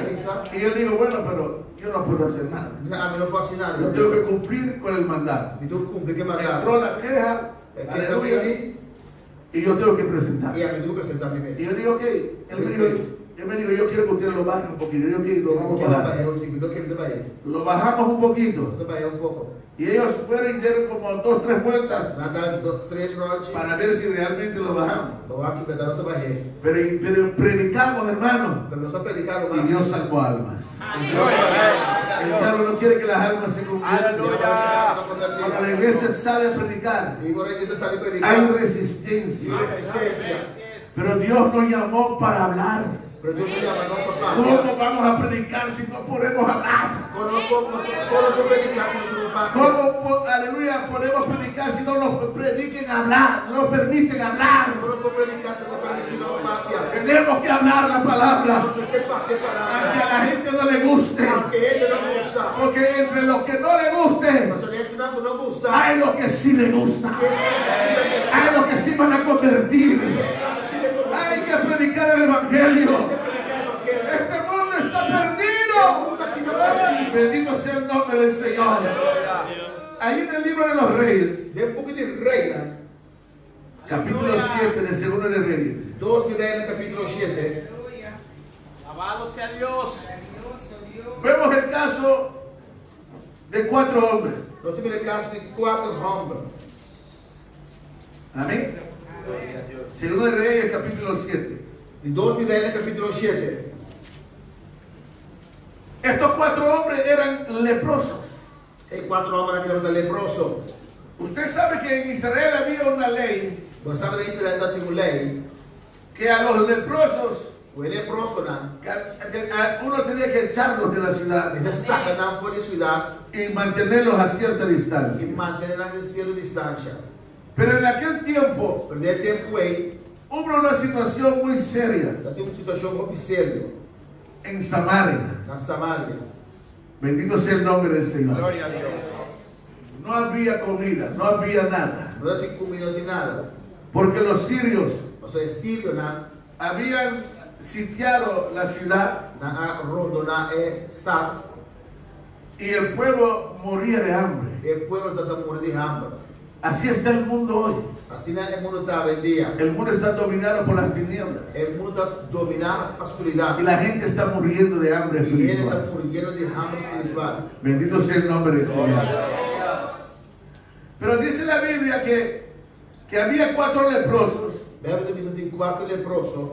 Y él dijo, bueno, pero yo no puedo hacer nada. A mí no puedo hacer nada. Yo tengo que cumplir con el mandato. Y tú cumple que mandato. Entró la queja, aleluya, y yo tengo que presentar. Y a mí tengo que presentar mi vez. Y yo digo, ok, él me dijo, yo quiero que usted lo baje un poquito. Yo digo, ok, lo vamos a bajar. Lo bajamos un poquito. Y ellos fueron y dieron como 2, 3 vueltas para ver si realmente lo bajamos. Pero predicamos, hermano. Y Dios salvó almas. El diablo no quiere que las almas se conviertan. Cuando la iglesia sale a predicar, hay resistencia. Pero Dios nos llamó para hablar. ¿Cómo vamos a predicar si no podemos hablar? ¿Cómo, aleluya, podemos predicar si no nos prediquen hablar? No nos permiten hablar. Tenemos que hablar la palabra. Aunque a la gente no le guste. Porque entre los que no le guste, hay los que sí le gusta. Hay los que sí van a convertir. Hay que predicar el evangelio. Este mundo está perdido. Bendito sea el nombre del Señor. Ahí en el libro de los Reyes, capítulo 7 del segundo de Reyes. Capítulo 7. Alabado sea Dios. Vemos el caso de 4 hombres. Nós temos o caso de 4 homens. Amén. Segundo de Reyes, capítulo 7. De 12 de capítulo 7. Estos 4 hombres eran leprosos. Hay 4 homens que eram leprosos. Usted sabe que en Israel había una ley Você sabe que Israel tem uma lei que a los leprosos o leproso uno tenía que echarlos de la ciudad você saca não fora de cidade y mantenerlos a cierta e distancia. manter na certa distância. Pero en aquel tiempo Perder tempo aí, hubo una situación muy seria já tem uma situação muito séria en Samaria. na Samaria. Bendito sea el nombre del Señor. Gloria a Dios. No había comida, no había nada. Não tinha comida de nada. Porque los sirios Mas é sírio habían sitiado la ciudad na rodona estado y el pueblo moría de hambre. e o povo está morrendo de hambre. Así está el mundo hoy. Assim o mundo está hoje em dia. El mundo está dominado por las tinieblas O mundo está dominado a escuridão. y la gente está muriendo de hambre E ele está espiritual. morrendo de hambre espiritual. Bendito sea el nombre del Señor. Pero dice la Biblia que había 4 leprosos Bíblia diz que tem 4 leprosos.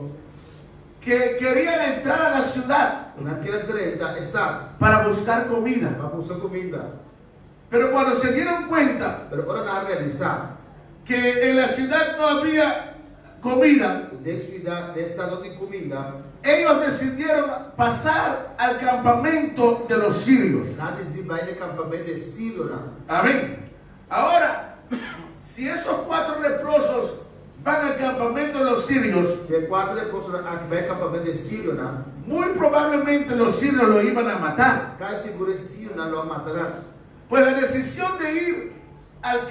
que querían entrar a la ciudad Naquela 30 estados para buscar comida. para buscar comida. Pero cuando se dieron cuenta Pero ahora na realizar, que en la ciudad no había comida, de cidade, de estado de comida, ellos decidieron pasar al campamento de los sirios. antes de ir no acampamento de Sírio. Amén. Ahora, si esos 4 leprosos van al campamento de los sirios, Se 4 leprosos vai no acampamento de Sírio, muy probablemente los sirios lo iban a matar. cai seguro Sírio, lo matarán. Pues la decisión de ir al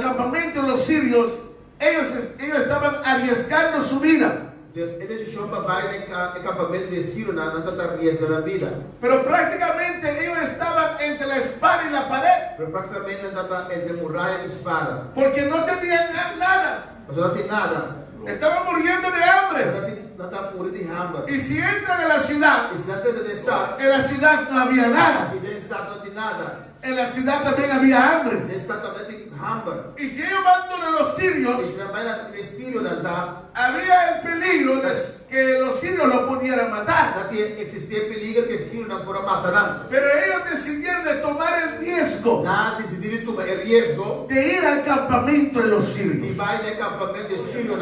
campamento de los sirios, ellos estaban arriesgando su vida. Deus, ele deixou para vai no acampamento de Sírio, não está arriscando a vida. Pero prácticamente ellos estaban entre la espada y la pared, Pero praticamente está entre muralha e espada. porque no tenían nada. Mas não tem nada. Estaban muriendo de hambre. Não está morrendo de hambre. Y si entran a la ciudad, E se não tem de estado, en la ciudad no había nada. e de estado não tem nada. En la ciudad también había hambre. De estado também tem hambre. Y si ellos van donde los E sirios, se não vai na Sírio, não está. había el peligro de que los sirios lo pudieran matar. Não existia perigo que Sírio não possa matar. Pero ellos decidieron de tomar el riesgo Nada decidiram tomar risco de ir al campamento de los e sirios. vai no acampamento de Sírio.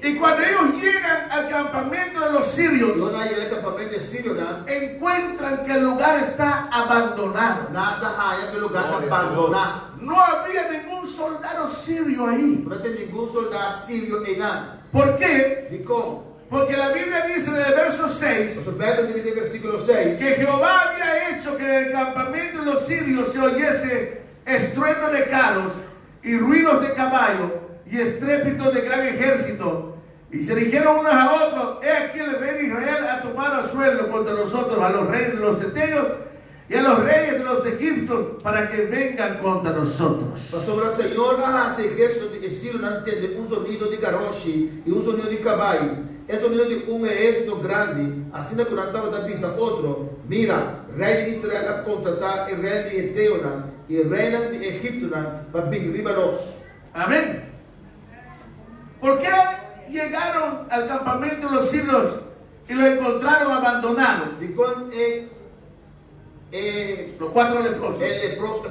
Y cuando ellos llegan al campamento de los sirios, Quando aí no acampamento de Sírio, encuentran que el lugar está abandonado. nada há aquele lugar está abandonado. No había ningún soldado sirio ahí. Não tem nenhum soldado sírio em nada. ¿Por qué? De como? Porque la Biblia dice en el verso 6 O Bíblia diz em versículo 6 que Jehová había hecho el campamento de los sirios se oyese estruendo de carros y ruidos de caballo y estrépito de gran ejército. Y se dijeron unos a otros: he aquí el rey de Israel ha tomado a sueldo contra nosotros a los reyes de los heteos y a los reyes de los egipcios para que vengan contra nosotros. Mas sobre o Senhor arrasta exército de Ciro ante sonido de garroche e sonido de caballo. El sonido de exército grande, assim que cantava da bisa outro: mira, rei de Israel a contratar el rei de Eteo e el rei de Egipto para vir riba nós. Amén. ¿Por qué llegaron al campamento de los sirios y lo encontraron abandonado? E quando Los 4 leprosos.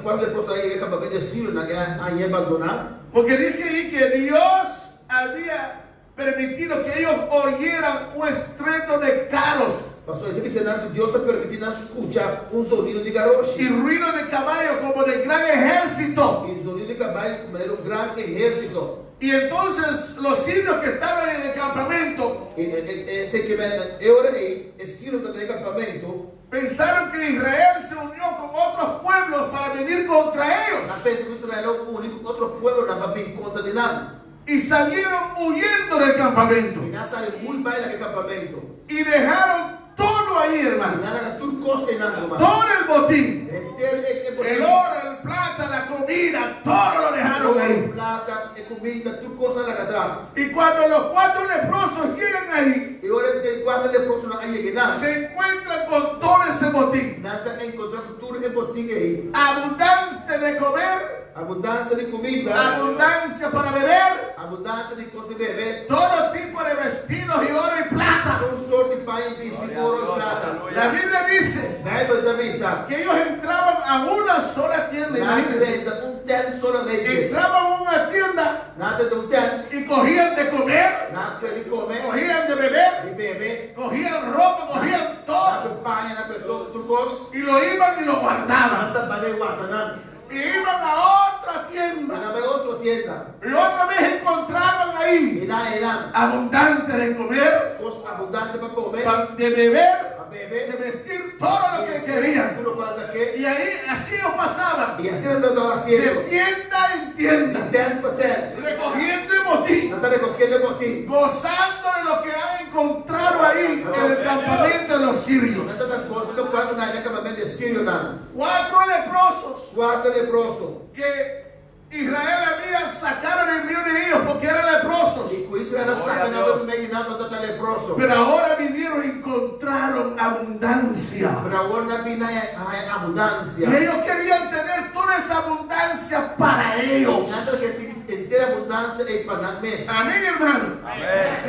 quando leproso aí o campamento de Ciro aí abandonado, Porque dice ahí que Dios había permitido que ellos oyeran un estruendo de carros pastor, ele dizendo Deus está permitindo escutar sonido de garroche y ruido de caballo como de gran ejército. e sonido de caballo como era grande exército. Y entonces los sirios que estaban en el campamento Esse que eu orei, esse Ciro está no campamento. pensaron que Israel se unió con otros pueblos para venir contra ellos. A pensa que Israel é o único outro povo não vai vir contra de nada. Y salieron huyendo del campamento. E nada sai muito bem naquele campamento. Y dejaron todo ahí, E hermano. nada tudo costa e nada, irmão. Todo el botín. El El oro, el plata, la comida, todo lo dejaron ahí. plata, comida, tudo costa lá atrás. Y cuando los 4 leprosos llegan ahí, E agora tem 4 leprosos aí que nada. se encuentran con todo ese botín. Nada encontrando tudo em botinha aí. Abundancia de comer, Abundância de comida, abundancia para beber, abundância de coisa de beber, todo tipo de vestidos y oro y plata. todo sorte de pão, bicho, ouro e prata. La Biblia dice Na Bíblia também sabe. que ellos entraban a una sola tienda, Nada imagínense. de tento solamente. Entraban a una tienda Nada de tento. y cogían de comer, Nada de comer, cogían de beber, de beber. cogían ropa, cogían todo Nada de pão, nada de tudo coisa. y lo iban y lo guardaban. Nada para guardar. Y iban a otra tienda Nada para outra tienda. y otra vez encontraban ahí E nada, abundante de comer, coisa abundante para comer, de beber, para de beber. vestir todo lo que querían. Tudo quanto aqui. Y ahí así ellos pasaban E assim eu estava de haciendo. tienda en De tienda, tento para tento. recogiendo el botín, Não está recogiendo botim. gozando de lo que han encontrado ahí en el campamento de los sirios. Não está coisa, não quase nada de acampamento de Sírio, não. 4 leprosos 4 leprosos. que Israel había sacado en medio de ellos porque eran leprosos. E com isso ela sacanava no meio de nós, não está leproso. Pero ahora vinieron y encontraron abundancia. Pero agora não vem a abundância. Y ellos querían tener toda esa abundancia para ellos. Nada que ter abundância é para na mesa. Amén, hermano.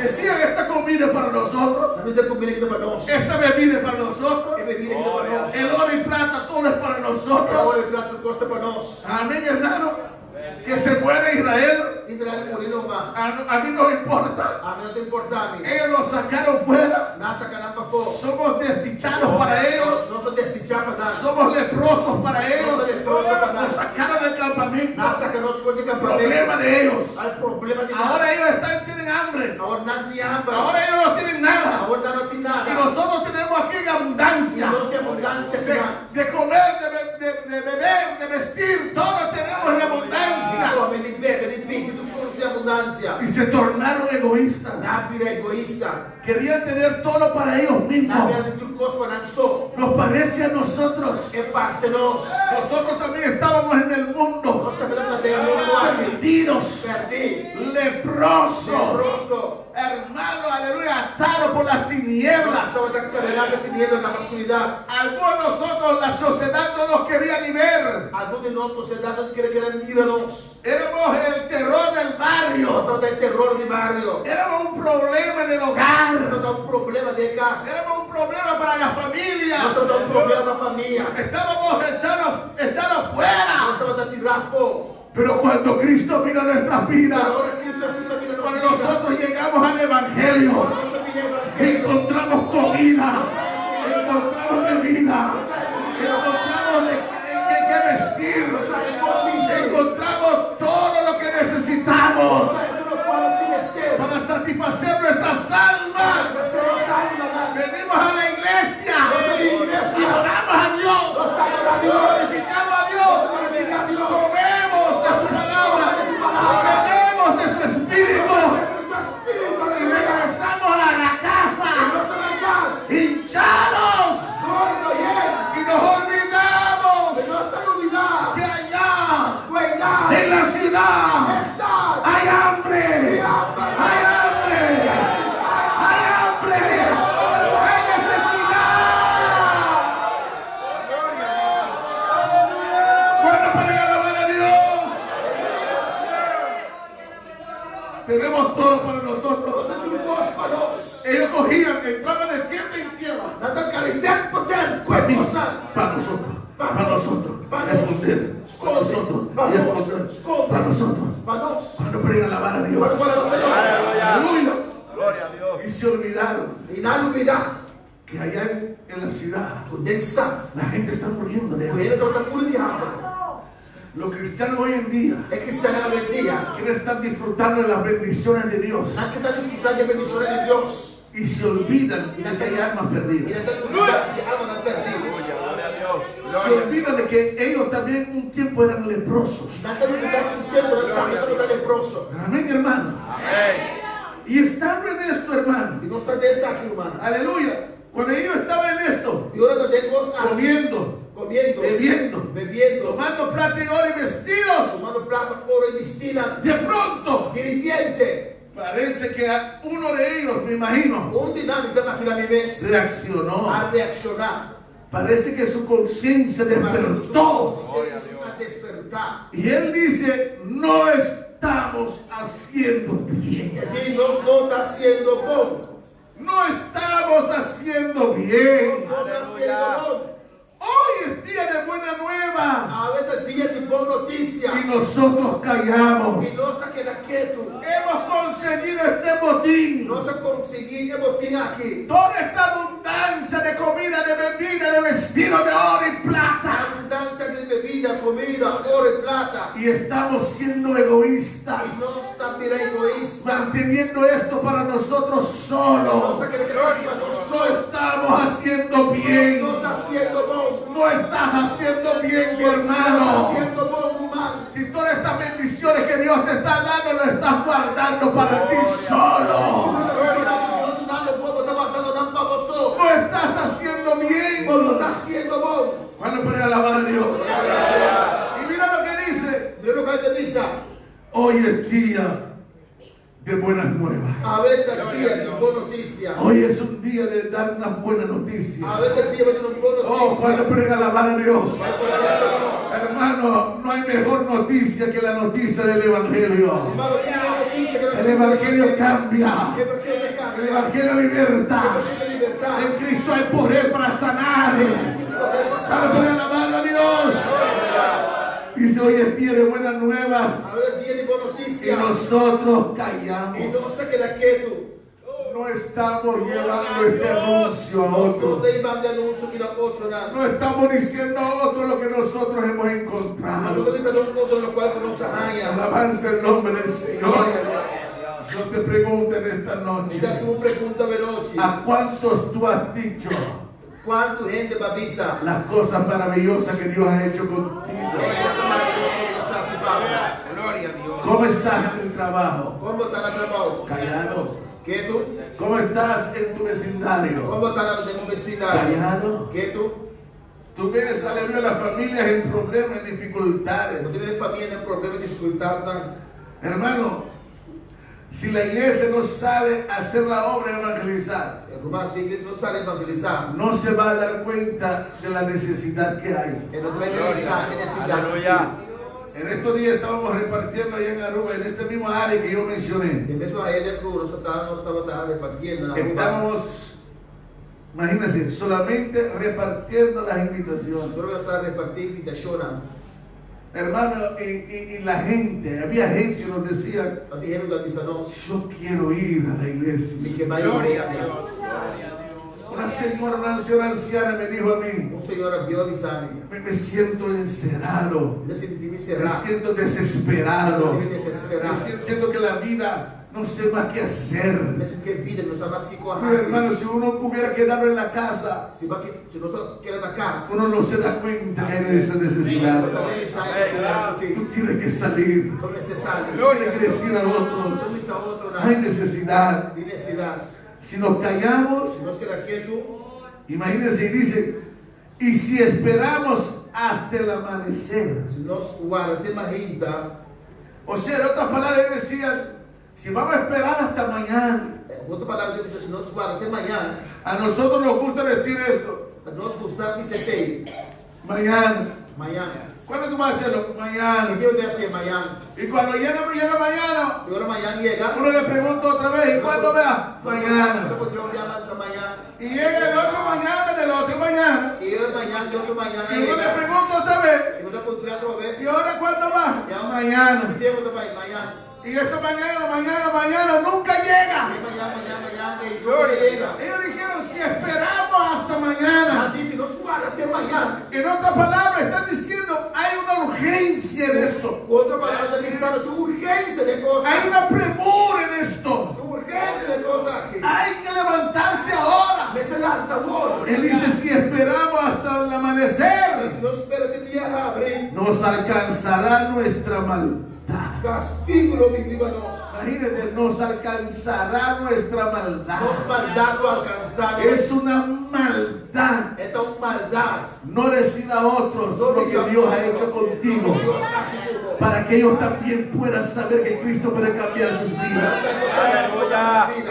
Decían, esta comida es para nosotros, A mesa comida que para nós. esta bebida es para nosotros, É bebida que para nós. el oro y plata todo es para Agora nosotros. o prato custa para nós. Amén, hermano. Que se muera Israel, Israel muriu uma. a mí no me importa. A mim não te importa a mim. Ellos lo sacaron fuera. Nós sacanamos para fora. Somos desdichados para ellos. Nós só desfichar para nada. Somos leprosos para ellos. Somos leprosos para Nos nada. sacaron del campamento. Nós sacamos fora de Problema campamento. de ellos. Há problema de Ahora nada. ellos tienen hambre. Agora não tem hambre. Ahora ellos no tienen nada. Agora não tem Y nada. nosotros tenemos aquí en abundancia. Nós temos abundância aqui. De comer, de beber, de vestir. Todo tenemos en De abundancia. come, de bebe, de pisa, do curso de abundância. Y se tornaron egoístas. Não vira egoísta. Querían tener todo para ellos Não mismos. vira de tudo coisa para nós só. Nos parece a nosotros. É para nós. Nosotros también estábamos en el mundo. Nós estamos fazendo mundo aqui. Perdidos. Perdi. Leprosos. Leproso. Hermano, aleluya, atados por las tinieblas. Estamos encadenados teniendo na masculinidade. Algunos de nosotros, la sociedad no nos quería ni ver. Alguns de nós, sociedade, nós querem ir a nós. Éramos el terror del Nós barrio. estamos em terror de barrio. Éramos un problema en el hogar. Nós estamos problema de casa. Éramos un problema para las familias. Nós estamos problema na família. Estábamos echados Nós fuera. estamos a tirar fogo. Pero cuando Cristo vino a nuestras vidas, Agora Cristo Jesus vindo na cuando nossa vida. nosotros llegamos al Evangelio, Nós viemos encontramos comida, encontramos bebida, encontramos de qué vestir, encontramos todo lo que necesitamos para satisfacer nuestras almas. Venimos a la iglesia, adoramos a Dios, entraba de tierra en tierra. Natal kalitem potem Para mí, kueposan. para nosotros, para nosotros, para esconder, para nosotros, y esconder, para nosotros, Panos. cuando pueden alabar a Dios. Para cuál Señor. Aleluya. Gloria a Dios. Y se olvidaron Inalubida. que allá en la ciudad Den stat. la gente está muriendo de hambre. Kuya na tapulo di hapon. Los cristianos hoy en día Es cristiana la bendiga. quieren estar disfrutando de las bendiciones de Dios Hay que estar disfrutando de bendiciones de Dios. y se olvidan de que hay almas Y perdidas. no te olvidas de algo no perdido. Gloria a Dios. Se Gloria. olvidan de que ellos también un tiempo eran leprosos. No te olvidas que un tiempo no está leproso. Amén, hermano. Amén. Y estando en esto, hermano, Y no está de esa aquí, hermano. aleluya, cuando ellos estaban en esto, Y ahora tenemos aquí comiendo, comiendo, bebiendo, tomando plata y oro y vestidos, tomando plata, oro y vestina, de pronto dirigiente. parece que a uno de ellos, me imagino, Un dinámico aquí la mi vez reaccionó. a reaccionar. Parece que su conciencia despertó. A despertar. Y él dice, no estamos haciendo bien. Y Dios no está haciendo bon. No estamos haciendo bien. No está haciendo bon. Hoy es día de buena nueva. A veces día de buena noticia. Y nosotros callamos. Y no está queda quieto. Hemos conseguido este botín. No se consigue botín aquí. Toda esta abundancia de comida, de bebida, de vestido de oro y plata. Abundancia de bebida, comida, oro y plata. Y estamos siendo egoístas. Y no está mira egoísta. Manteniendo esto para nosotros solos. No está queda que está para No nosotros. estamos haciendo bien. No está haciendo bon. No estás haciendo bien, mi No está hermano. haciendo bon, humano. Si todas estas bendiciones que Dios te está dando, lo estás guardando para ti solo. No estás haciendo bien. No está haciendo bon. ¿Cuándo puede alabar a Dios? Y mira lo que dice. Mira lo que te dice. Hoy es día de buenas nuevas. A ver, el día de buena noticia. Hoy es un día de dar una buena noticia. A ver, el día de buena Oh, cuando noticia. pueden alabar a Dios. Hermano, no hay mejor noticia que la noticia del Evangelio. Hermano, ¿qué noticia que El Evangelio cambia. ¿Qué Evangelio El cambia? Evangelio liberta. ¿Qué libertad? En Cristo hay poder para sanar. Para poder alabar a Dios. Dice, hoy es día de buena nueva. A ver, el día de buena Y noticia. nosotros Y callamos. no se queda quieto. No estamos llevando este anuncio a No otros. te iban de anuncio que a otro nada. No estamos diciendo a otros lo que nosotros hemos encontrado. Nosotros dicen otro lo cual que nos haya. Alabanza el nombre del Señor. Yo te pregunto en esta Y te noche, hacemos una pregunta veloce. ¿a cuántos tú has dicho ¿Cuánto gente babisa? las cosas maravillosas que Dios ha hecho contigo? Gloria a Dios. ¿Cómo estás en el trabajo? ¿Cómo está el trabajo? Callado. ¿Qué tú? ¿Cómo estás en tu vecindario? ¿Cómo está la vecindad? Callado. ¿Qué tú? Tú ves, aleluya, las familias en problemas, en dificultades. No tienes familia en problemas y dificultad tan. Hermano, si la iglesia no sabe hacer la obra de evangelizar, Hermano, si la iglesia no sabe evangelizar, no se va a dar cuenta de la necesidad que hay. no puede realizar necesidad. Aleluya. En estos días estábamos repartiendo allá en Aruba, en este mismo área que yo mencioné. En vez de ayer de Cruz, no estaba repartiendo en la Estábamos, imagínense, solamente repartiendo las invitaciones. Solo estaba repartiendo invitaciones. Hermano, y la gente, había gente que nos decía, Así dijeron la misa no. yo quiero ir a la iglesia. Y que vaya Gloria a iglesia. Dios. Una señora, una anciana anciana me dijo a mí, Un señor vio a Bisani. me siento encerrado, Me sentí me miserable. siento desesperado, Me sentí desesperado. siento que la vida no sé más qué hacer. Me sentí que vida no sabe más que Pero coger. hermano, si uno hubiera quedado en la casa, Si no se queda en la casa. uno no se da cuenta que hay esa necesidad. Tú Tú tienes que salir, necesario. tienes que decir a otros, hay necesidad. Necesidad. Si nos callamos, Si nos queda quieto, imagínense, y dice, y si esperamos hasta el amanecer. si nos guarda, te imagina. O sea, en otras palabras decían, si vamos a esperar hasta mañana, Outra palavra de si nos guarda até amanhã, a nosotros nos gusta decir esto, nós gostar de ser mañana, amanhã. ¿Cuándo tú vas a hacerlo? ¿Qué Mañana. tiene que hacer mañana? Y cuando llega mañana, Y ahora mañana llega. uno le pregunta otra vez, ¿y cuándo vea? Mañana. Mañana. Y llega el otro mañana, del otro mañana. Y hoy mañana, y otro mañana. Y uno le pregunta otra vez, Y uno encontré otra vez. ¿y ahora cuándo va? Ya. Mañana. ¿Qué tiempo se va a ir? Mañana. Y eso mañana nunca llega. Y mañana. Y gloria llega. Ellos dijeron, si esperamos hasta mañana. Dice, no suba hasta mañana. En otras palabras, están diciendo, hay una urgencia en esto. Otra palabra está pensando, tu urgencia de cosas. Hay una premura en esto. Tu urgencia de cosas aquí. Hay que levantarse ahora. Es el altavoz. Él dice, si esperamos hasta el amanecer, Si no espera este día abre. nos alcanzará nuestra maldad. Castigo lo vivíbanos. Imagínate, nos alcanzará nuestra maldad. Nos maldad lo alcanzamos. Es una maldad Esta es una maldad. no decir a otros lo que Dios ha hecho contigo, Dios ha sido. para que ellos también puedan saber que Cristo puede cambiar sus vidas.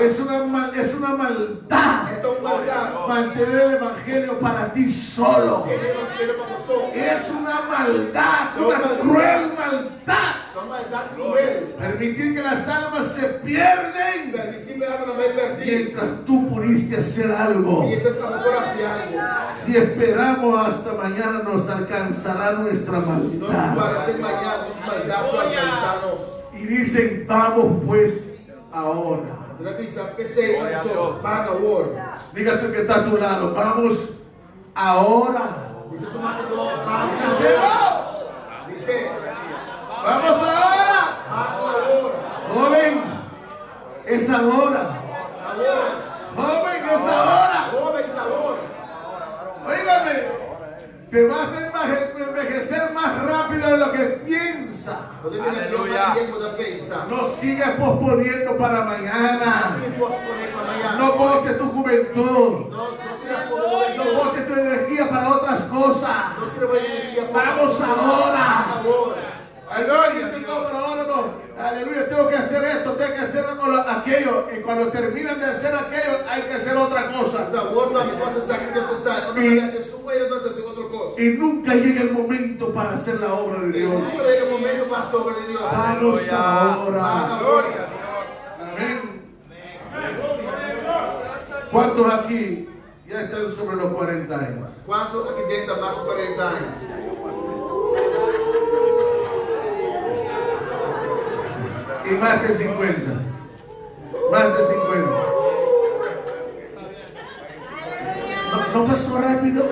Es una maldad Esta es una maldad. mantener el evangelio para ti solo. Es una maldad, una cruel maldad. Una maldad cruel. Permitir que las almas se pierden Permitirme a no haber perdido. mientras tú pudiste hacer algo. Y entonces a lo mejor hacía algo. Si esperamos hasta mañana, nos alcanzará nuestra Si no se maldad. guarda mañana, nos maldad lo alcanzamos. Y dicen, vamos pues ahora. Una pizza PC, Gloria a Dios. paga word. Dígate que está a tu lado, vamos ahora. Dice su marido, paga Díselo. Dice, Vamos ahora. paga word. Joven, es ahora. Joven, es ahora. Joven, talón. Oígame, te vas a envejecer más rápido de lo que piensas. Aleluya. No sigas posponiendo para mañana. No botes tu juventud. No botes tu energía para otras cosas. Vamos ahora. Aleluya, Señor, pero ahora no. Aleluya, tengo que hacer esto, tengo que hacer aquello. Y cuando terminan de hacer aquello, hay que hacer otra cosa. Y nunca llega el momento para hacer la obra de Dios. Vamos ahora. Gloria a Dios. Amén. ¿Cuántos aquí ya están sobre los 40 años? ¿Cuántos aquí dentro más de 40 años? Y más de 50. Más de 50. ¿No pasó rápido?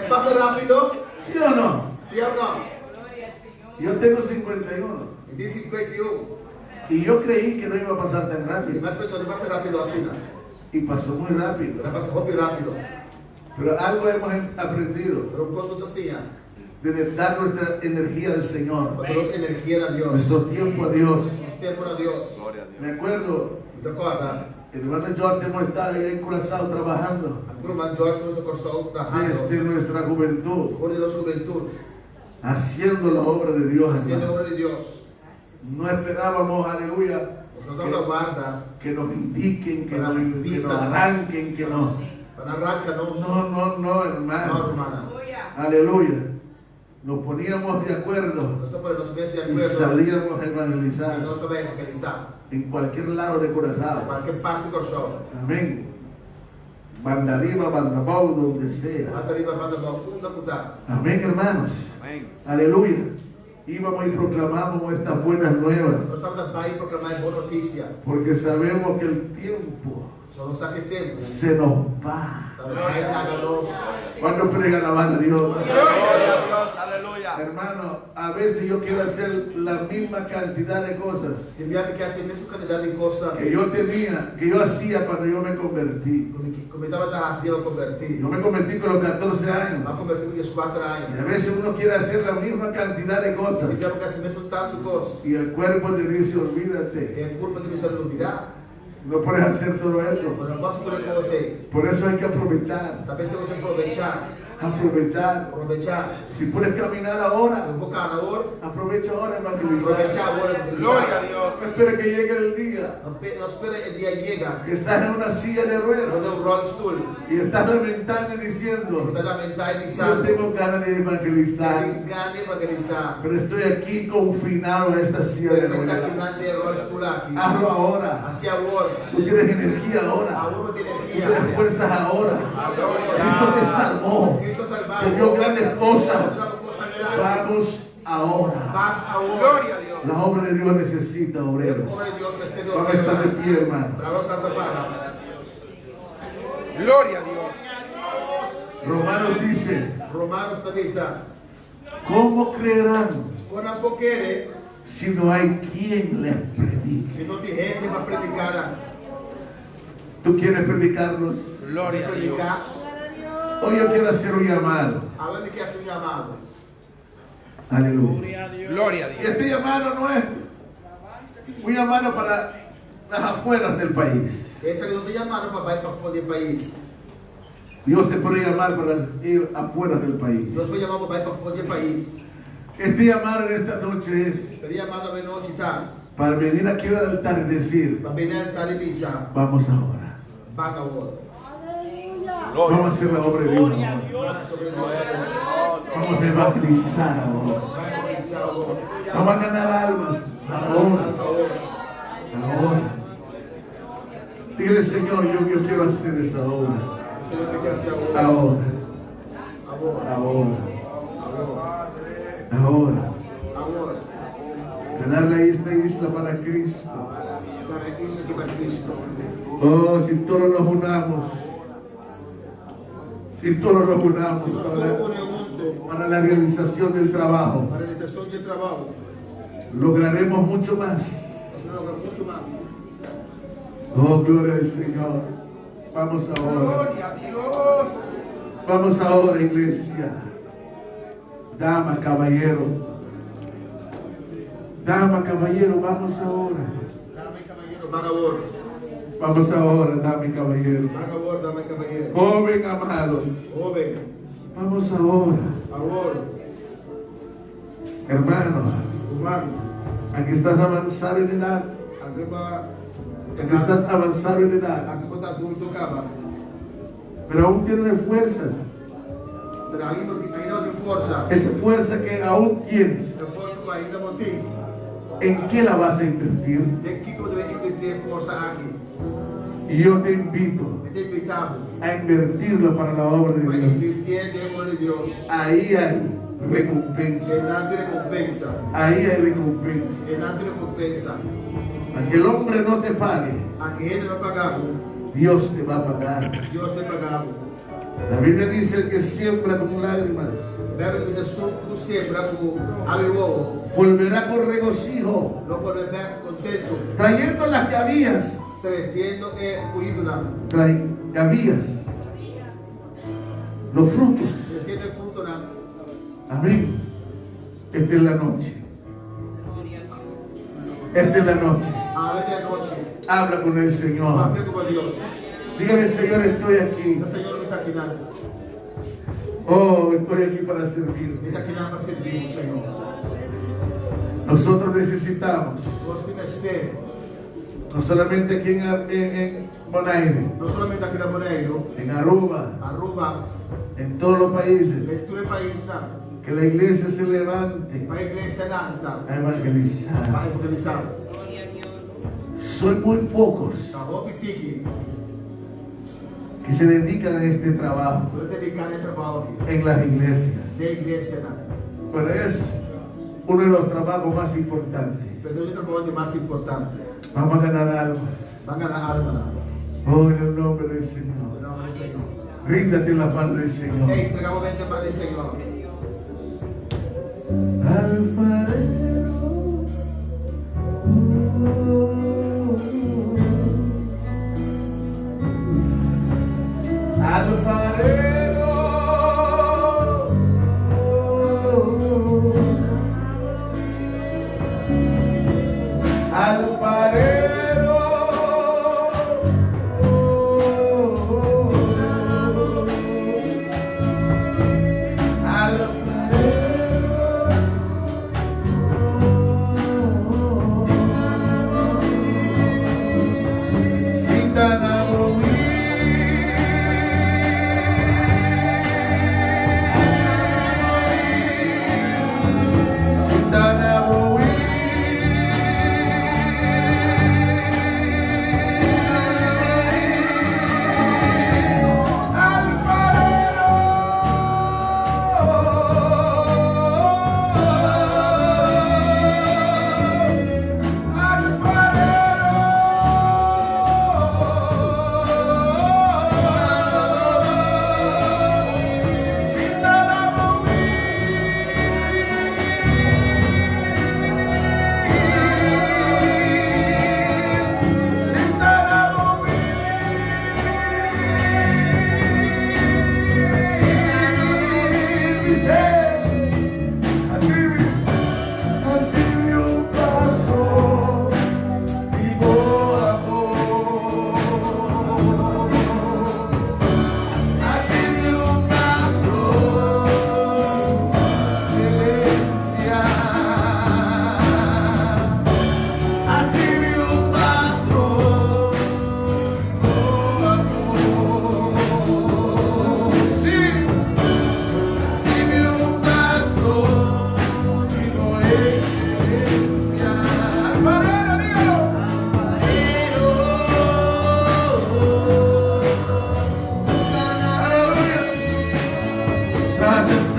¿Pasa rápido? ¿Sí o no? ¿Sí o no? Yo tengo 51. Y dice 51. Y yo creí que no iba a pasar tan Y rápido. más personas pasa rápido así, ¿no? Y pasó muy rápido. Pero pasa muy rápido. Pero algo hemos aprendido. Pero cosas así, ¿no? De dar nuestra energía al Señor. Pero es energía a Dios. Nuestro tiempo a Dios. Es tiempo a Dios. Gloria a Dios. Me acuerdo, ¿Te acuerdas? el hermano George hemos estado allá en Curazao trabajando. Algunos más George nos acordó trabajando. Desde nuestra juventud. Fue de la juventud. Haciendo la obra de Dios. Haciendo hermano. obra de Dios. No esperábamos, aleluya, Nosotros nos guarda. que nos indiquen, que Para nos pisar. arranquen, que nos... Para arrancarnos. No, No, hermano. hermana. Aleluya. Nos poníamos de acuerdo Nosotros por los meses de y acuerdo. salíamos a Y evangelizar nos vamos a evangelizar. en cualquier lado de Curazao. Para que parte con show. Amén. Banda arriba, banda abajo, donde sea. Manda arriba, manda abajo. Una puta. Amén, hermanos. Amén. Aleluya. Íbamos y proclamábamos estas buenas nuevas, Nós estamos aí proclamar boa notícia. porque sabemos que el tiempo Só não sabe que tempo. se nos va. Estamos aí na luz. Cuando prega la mano a Dios. Gloria a Dios. Aleluya. Hermano, a veces yo quiero hacer la misma cantidad de cosas Se me que assim mesmo candidato em costa. que yo hacía cuando yo me convertí. Como estava da raça eu converti. Yo me convertí con los 14 años. Mas converti com os 4 Y a anos. veces uno quiere hacer la misma cantidad de cosas. Fizemos que assim mesmo tanto coisa. Y el cuerpo te dice, É olvídate, culpa de me ser olvidar. no puedes hacer todo eso. Mas não posso poder com você. Por eso hay que aprovechar. Talvez se você aproveitar. Aprovechar. Aprovechar. Si puedes caminar Se ahora, enfoca ahora. aprovecha ahora Aprovecha evangelizar. ahora. Gloria a Dios. No espere que llegue el día No espere el día llega. que estás en una silla de No ruedas de un roll stool. y estás lamentando y diciendo, Está lamentando y yo diciendo. tengo ganas de evangelizar, Gane evangelizar. pero estoy aquí confinado en esta silla de Pero está ruedas. aquí de roll stool aquí. Hazlo ahora. Hacia ahora. Tú tienes energía ahora. Ahora tiene Tú energía. tienes fuerzas ahora. Cristo te salvó. Cristo salvado. Te dio grandes cosas. Cosas grandes. Vamos ahora. Va ahora. Gloria a Dios. La obra de Dios necesita El obreros. pobre Dios que esté Vamos a estar de pie, hermano. Vamos a estar de pie. Gloria a Dios. Romanos dice, Romanos también dice, ¿cómo creerán ¿cuándo poquere si no hay quien les predique? si no tiene gente para predicar? ¿Tú quieres predicarlos? Gloria a Dios. Predicar. Hoy yo quiero hacer un llamado. A ver, que hace un llamado. Aleluya. Gloria a Y Dios. este llamado no es un llamado para las afueras del país. Esse que não te llamaram para ir para fora do país. Dios te puede llamar para ir afuera del país. Nós vamos chamar para ir para fora do país. Este llamado en esta noche es Queria chamar a noite, tá? para venir aquí al altar y decir, Para vir estar e pensar. vamos ahora. Vaca o voz. Vamos a hacer la obra de Dios Gloria a ahora. Dios. Sobre nós. Vamos a evangelizar ahora. Vai começar o voz. Vamos a ganar almas ahora. Ahora. Dígale, Señor, yo quiero hacer esa obra. O Senhor que quer ser agora. Ahora. Agora. Ahora. Agora. Ahora. Agora. Ganarle esta isla para Cristo. Cara, isso aqui para Cristo. Oh, si todos nos unamos. Si todos nos unamos Nós todos juntos para la realización del trabajo, para a realização de trabalho. lograremos mucho más. Nós logramos muito mais. Oh, gloria al Señor. Vamos ahora. Gloria a Dios. Vamos ahora, iglesia. Dama, caballero. Dama, caballero, vamos ahora. Dame caballero, van agora. Vamos ahora, dama y caballero. Van agora, dame caballero. Joven amado, Joven, vamos ahora. agora. Hermano, Humano. aquí estás avanzado en edad. Arriba. Aquí estás avanzado en edad. Aqui quando adulto acaba. Pero aún tienes fuerzas. Pero ainda não tem força. Esa fuerza que aún tienes, Eu força ainda não tem. ¿en qué la vas a invertir? De que eu devo invertir força aqui? Y yo te invito Me tem invitado. a invertirla para la obra de Para Dios. invertir de obra de Deus. Ahí hay recompensa. Renante recompensa. Ahí hay recompensa. Renante recompensa. Aunque el hombre no te pague, Aqui ele não pagava. Dios te va a pagar. Deus te pagava. La Biblia dice el que siembra con lágrimas A Bíblia diz: "Tudo sempre como aleluia. volverá con regocijo, Não pode ver contento. trayendo las gavillas. Crescendo é cuidado. Gavillas. Los frutos. Crescendo é fruto na. Amén. Esta es la noche. Esta es la noche. A hora da noite. Habla con el Señor. Papel com Deus. Dígame, Señor, estoy aquí. O Senhor me está aqui na. Oh, estoy aquí para Me servirte. está aqui na para servir o Senhor. Nosotros necesitamos, Nós temos que ter. no solamente aquí en Bonaire, Não somente aqui na Bonaire, en Aruba, Aruba, en todos los países, em todo o país, que la iglesia se levante para a igreja nanta, a evangelizar. para evangelizar. Son muy pocos Tá bom, Pitiki? que se dedican a este trabajo Vou dedicar esse trabalho aqui. en las iglesias, Da igreja, né? pero es uno de los trabajos más importantes. Perdão, o trabalho mais importante. Vamos a ganar almas. Vai ganhar alma, né? Oh, en el nombre del Em Señor. nome do Senhor. Ríndate en la mano del Señor. Ei, entregamos esse para o Senhor. Alfarero. Alfarero. Alfarero.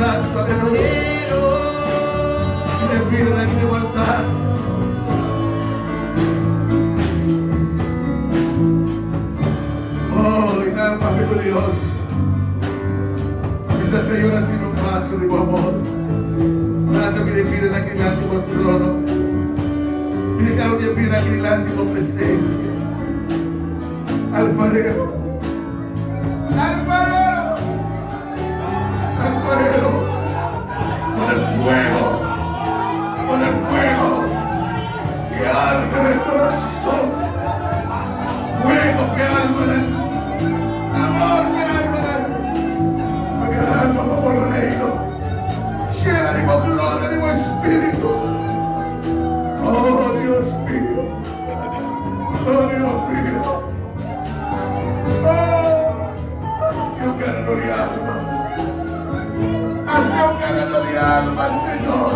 Santo, aleluya. Y le piden aquí igualdad. Oh, y nada más vivo Dios. Esta señora sin un paso de tu amor. Tanto que le piden aquí el último trono. Mire que le piden aquí la última presencia. Alfarero. Alfarero. Alfarero. Con el fuego. Con el fuego. Que arde en el corazón. Fuego que arde en el amor que arde en el. Porque el alma como el reino. Llena de tu gloria, de tu espíritu. Oh Dios mío. Oh Dios mío. Hacia un ganador de alma. Hacia un ganador de alma, Señor.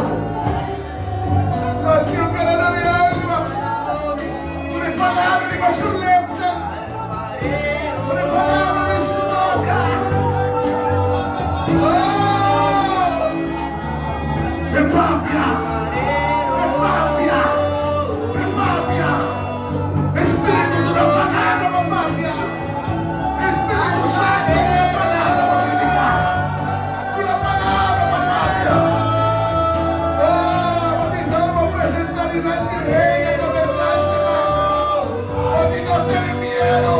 Hacia un ganador de alma. Una palabra de su lepta. Una palabra de su boca. ¡Me papia! ¡Me papia! ¡Me papia! ¡Espíritu de una palabra, me papia! ¡Espíritu Santo de una palabra, me predicar! ¡Una palabra, me papia! ¡Oh, bautizarnos, presentar y rendir reyes de verdad, ¡oh, ni no tiene miedo!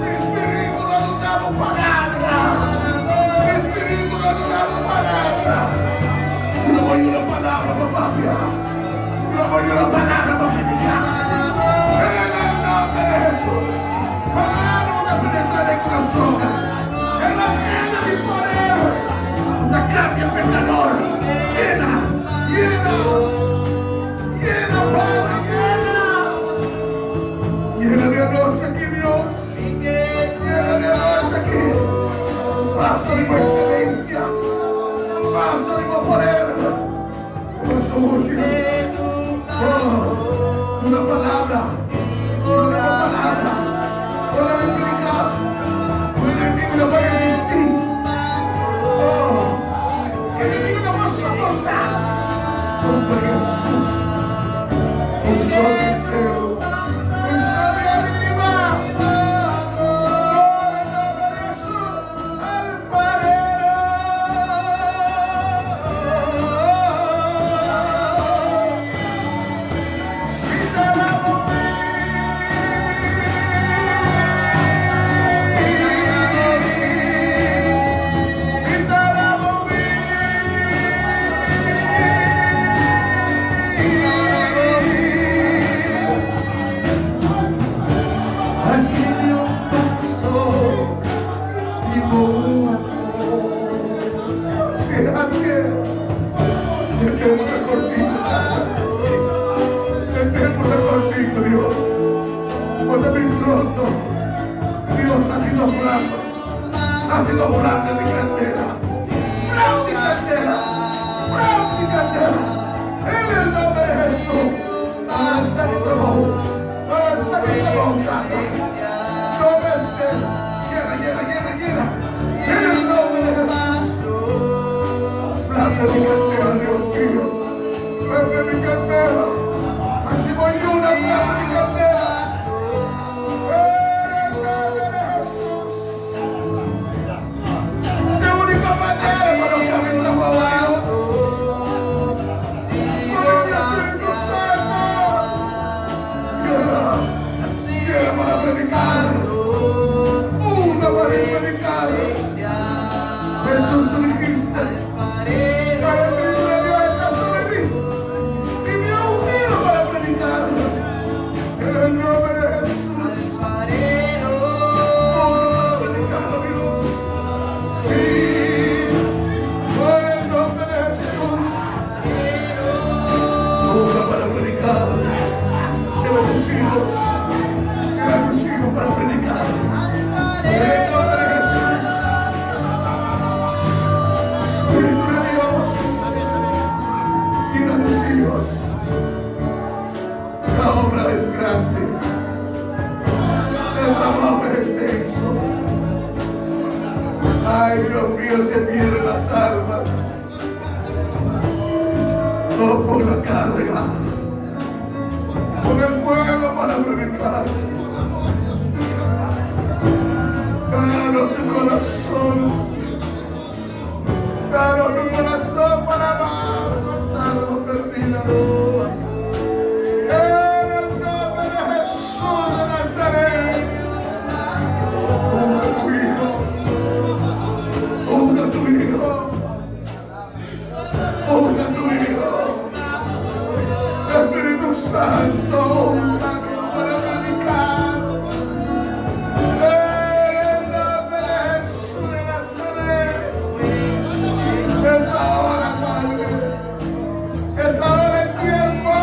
¡Mi espíritu no nos da palabra! ¡Mi espíritu no nos da palabra! No voy a una palabra, papá. No voy a una palabra, papá. En el nombre de Jesús. Palabra una penetrar en el corazón. En la llena de poder. Una cambia pecador. Llena, llena. Llena, Padre, llena. Llena de honor aquí, Dios. Llena de honor aquí. Paso de tu excelencia. Paso de tu poder. Una palabra, una palabra, una bíblica, un enemigo no puede existir. El enemigo no puede soportar. Porque Jesús, un sol entero, un sol de arriba. Gloria al nombre de Jesús, alfarero. Dios ha sido volante de candela, en el nombre de Jesús, alza mi trono, llena, en el nombre de Jesús, planta mi candela, Dios mío, planta mi candela, así voy yo, una planta mi candela. Jesús, tú dijiste, Ay, Dios mío, se pierden las almas. Oh, pon la carga. Pon el fuego para predicar. Danos tu corazón. Danos tu corazón para amar los almas perdidas. En el nombre de Jesús de Nazaret. Unga tu hijo. Unga tu hijo. Unga tu hijo. Espíritu Santo, únganos para predicar. En el nombre de Jesús de Nazaret. Es ahora, Padre. Es ahora el tiempo.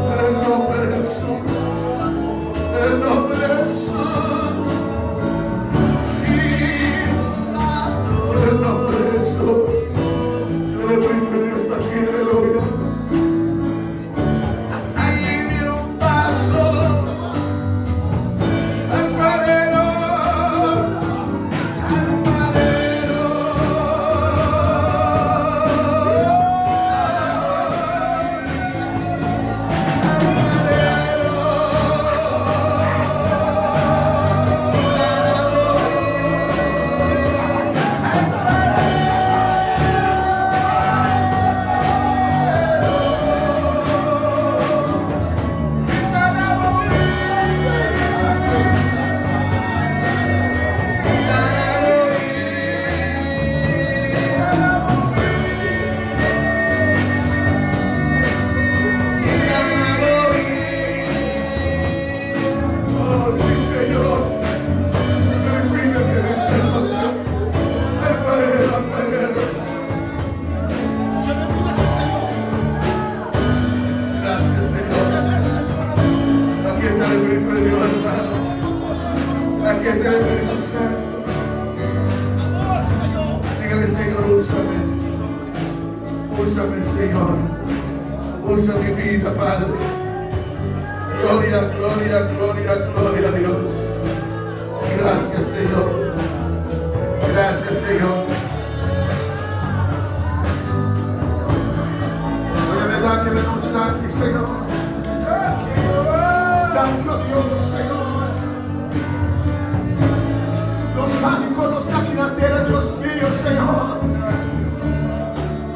En el nombre de Jesús. En el nombre de Jesús. Sí. En el nombre de Jesús. Yo le pido que Dios está aquí, aleluya. Así di un paso al madero, al madero. Oh, sí, Señor. Me pido que en esta noche al madero, al madero. Gracias, Señor. Aquí está el Espíritu de Dios, hermano. Aquí está el Espíritu Santo. Dígale, Señor, úsame. Úsame, Señor. Usa mi vida, Padre. Gloria, gloria, gloria, gloria a Dios. Gracias, Señor. Gracias, Señor. La verdad que me gusta aquí, Señor. Tanto Dios, Señor. Los ánimos, los taquinateras, Dios mío, Señor.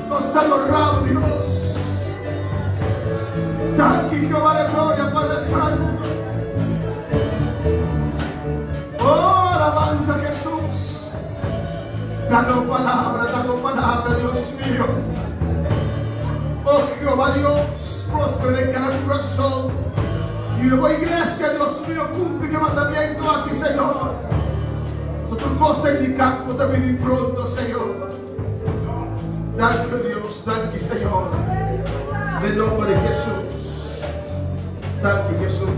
Nos está honrado, Dios. Tanto Jehová de gloria, Padre Santo. Oh, alabanza a Jesús. Danos palabra, Dios mío. Oh, Jehová Dios, próspera en cada corazón. Y luego, iglesia, Dios mío, cumple el mandamiento aquí, Señor. Nosotros costa indicamos también pronto, Señor. Danke, Dios, danke, Señor. En el nombre de Jesús. Danke, Jesús.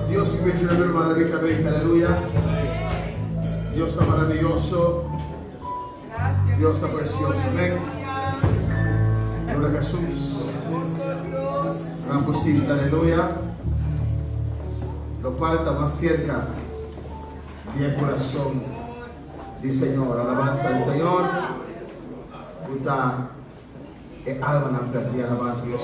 Dios y bendiga a mi hermana ricamente, aleluya. Dios está maravilloso. Dios está precioso. Amén. Gloria a Jesús. Gran cosita, aleluya. Lo cual está más cerca del corazón del Señor. Alabanza al Señor. Puta, alma no perdida, alabanza a Dios.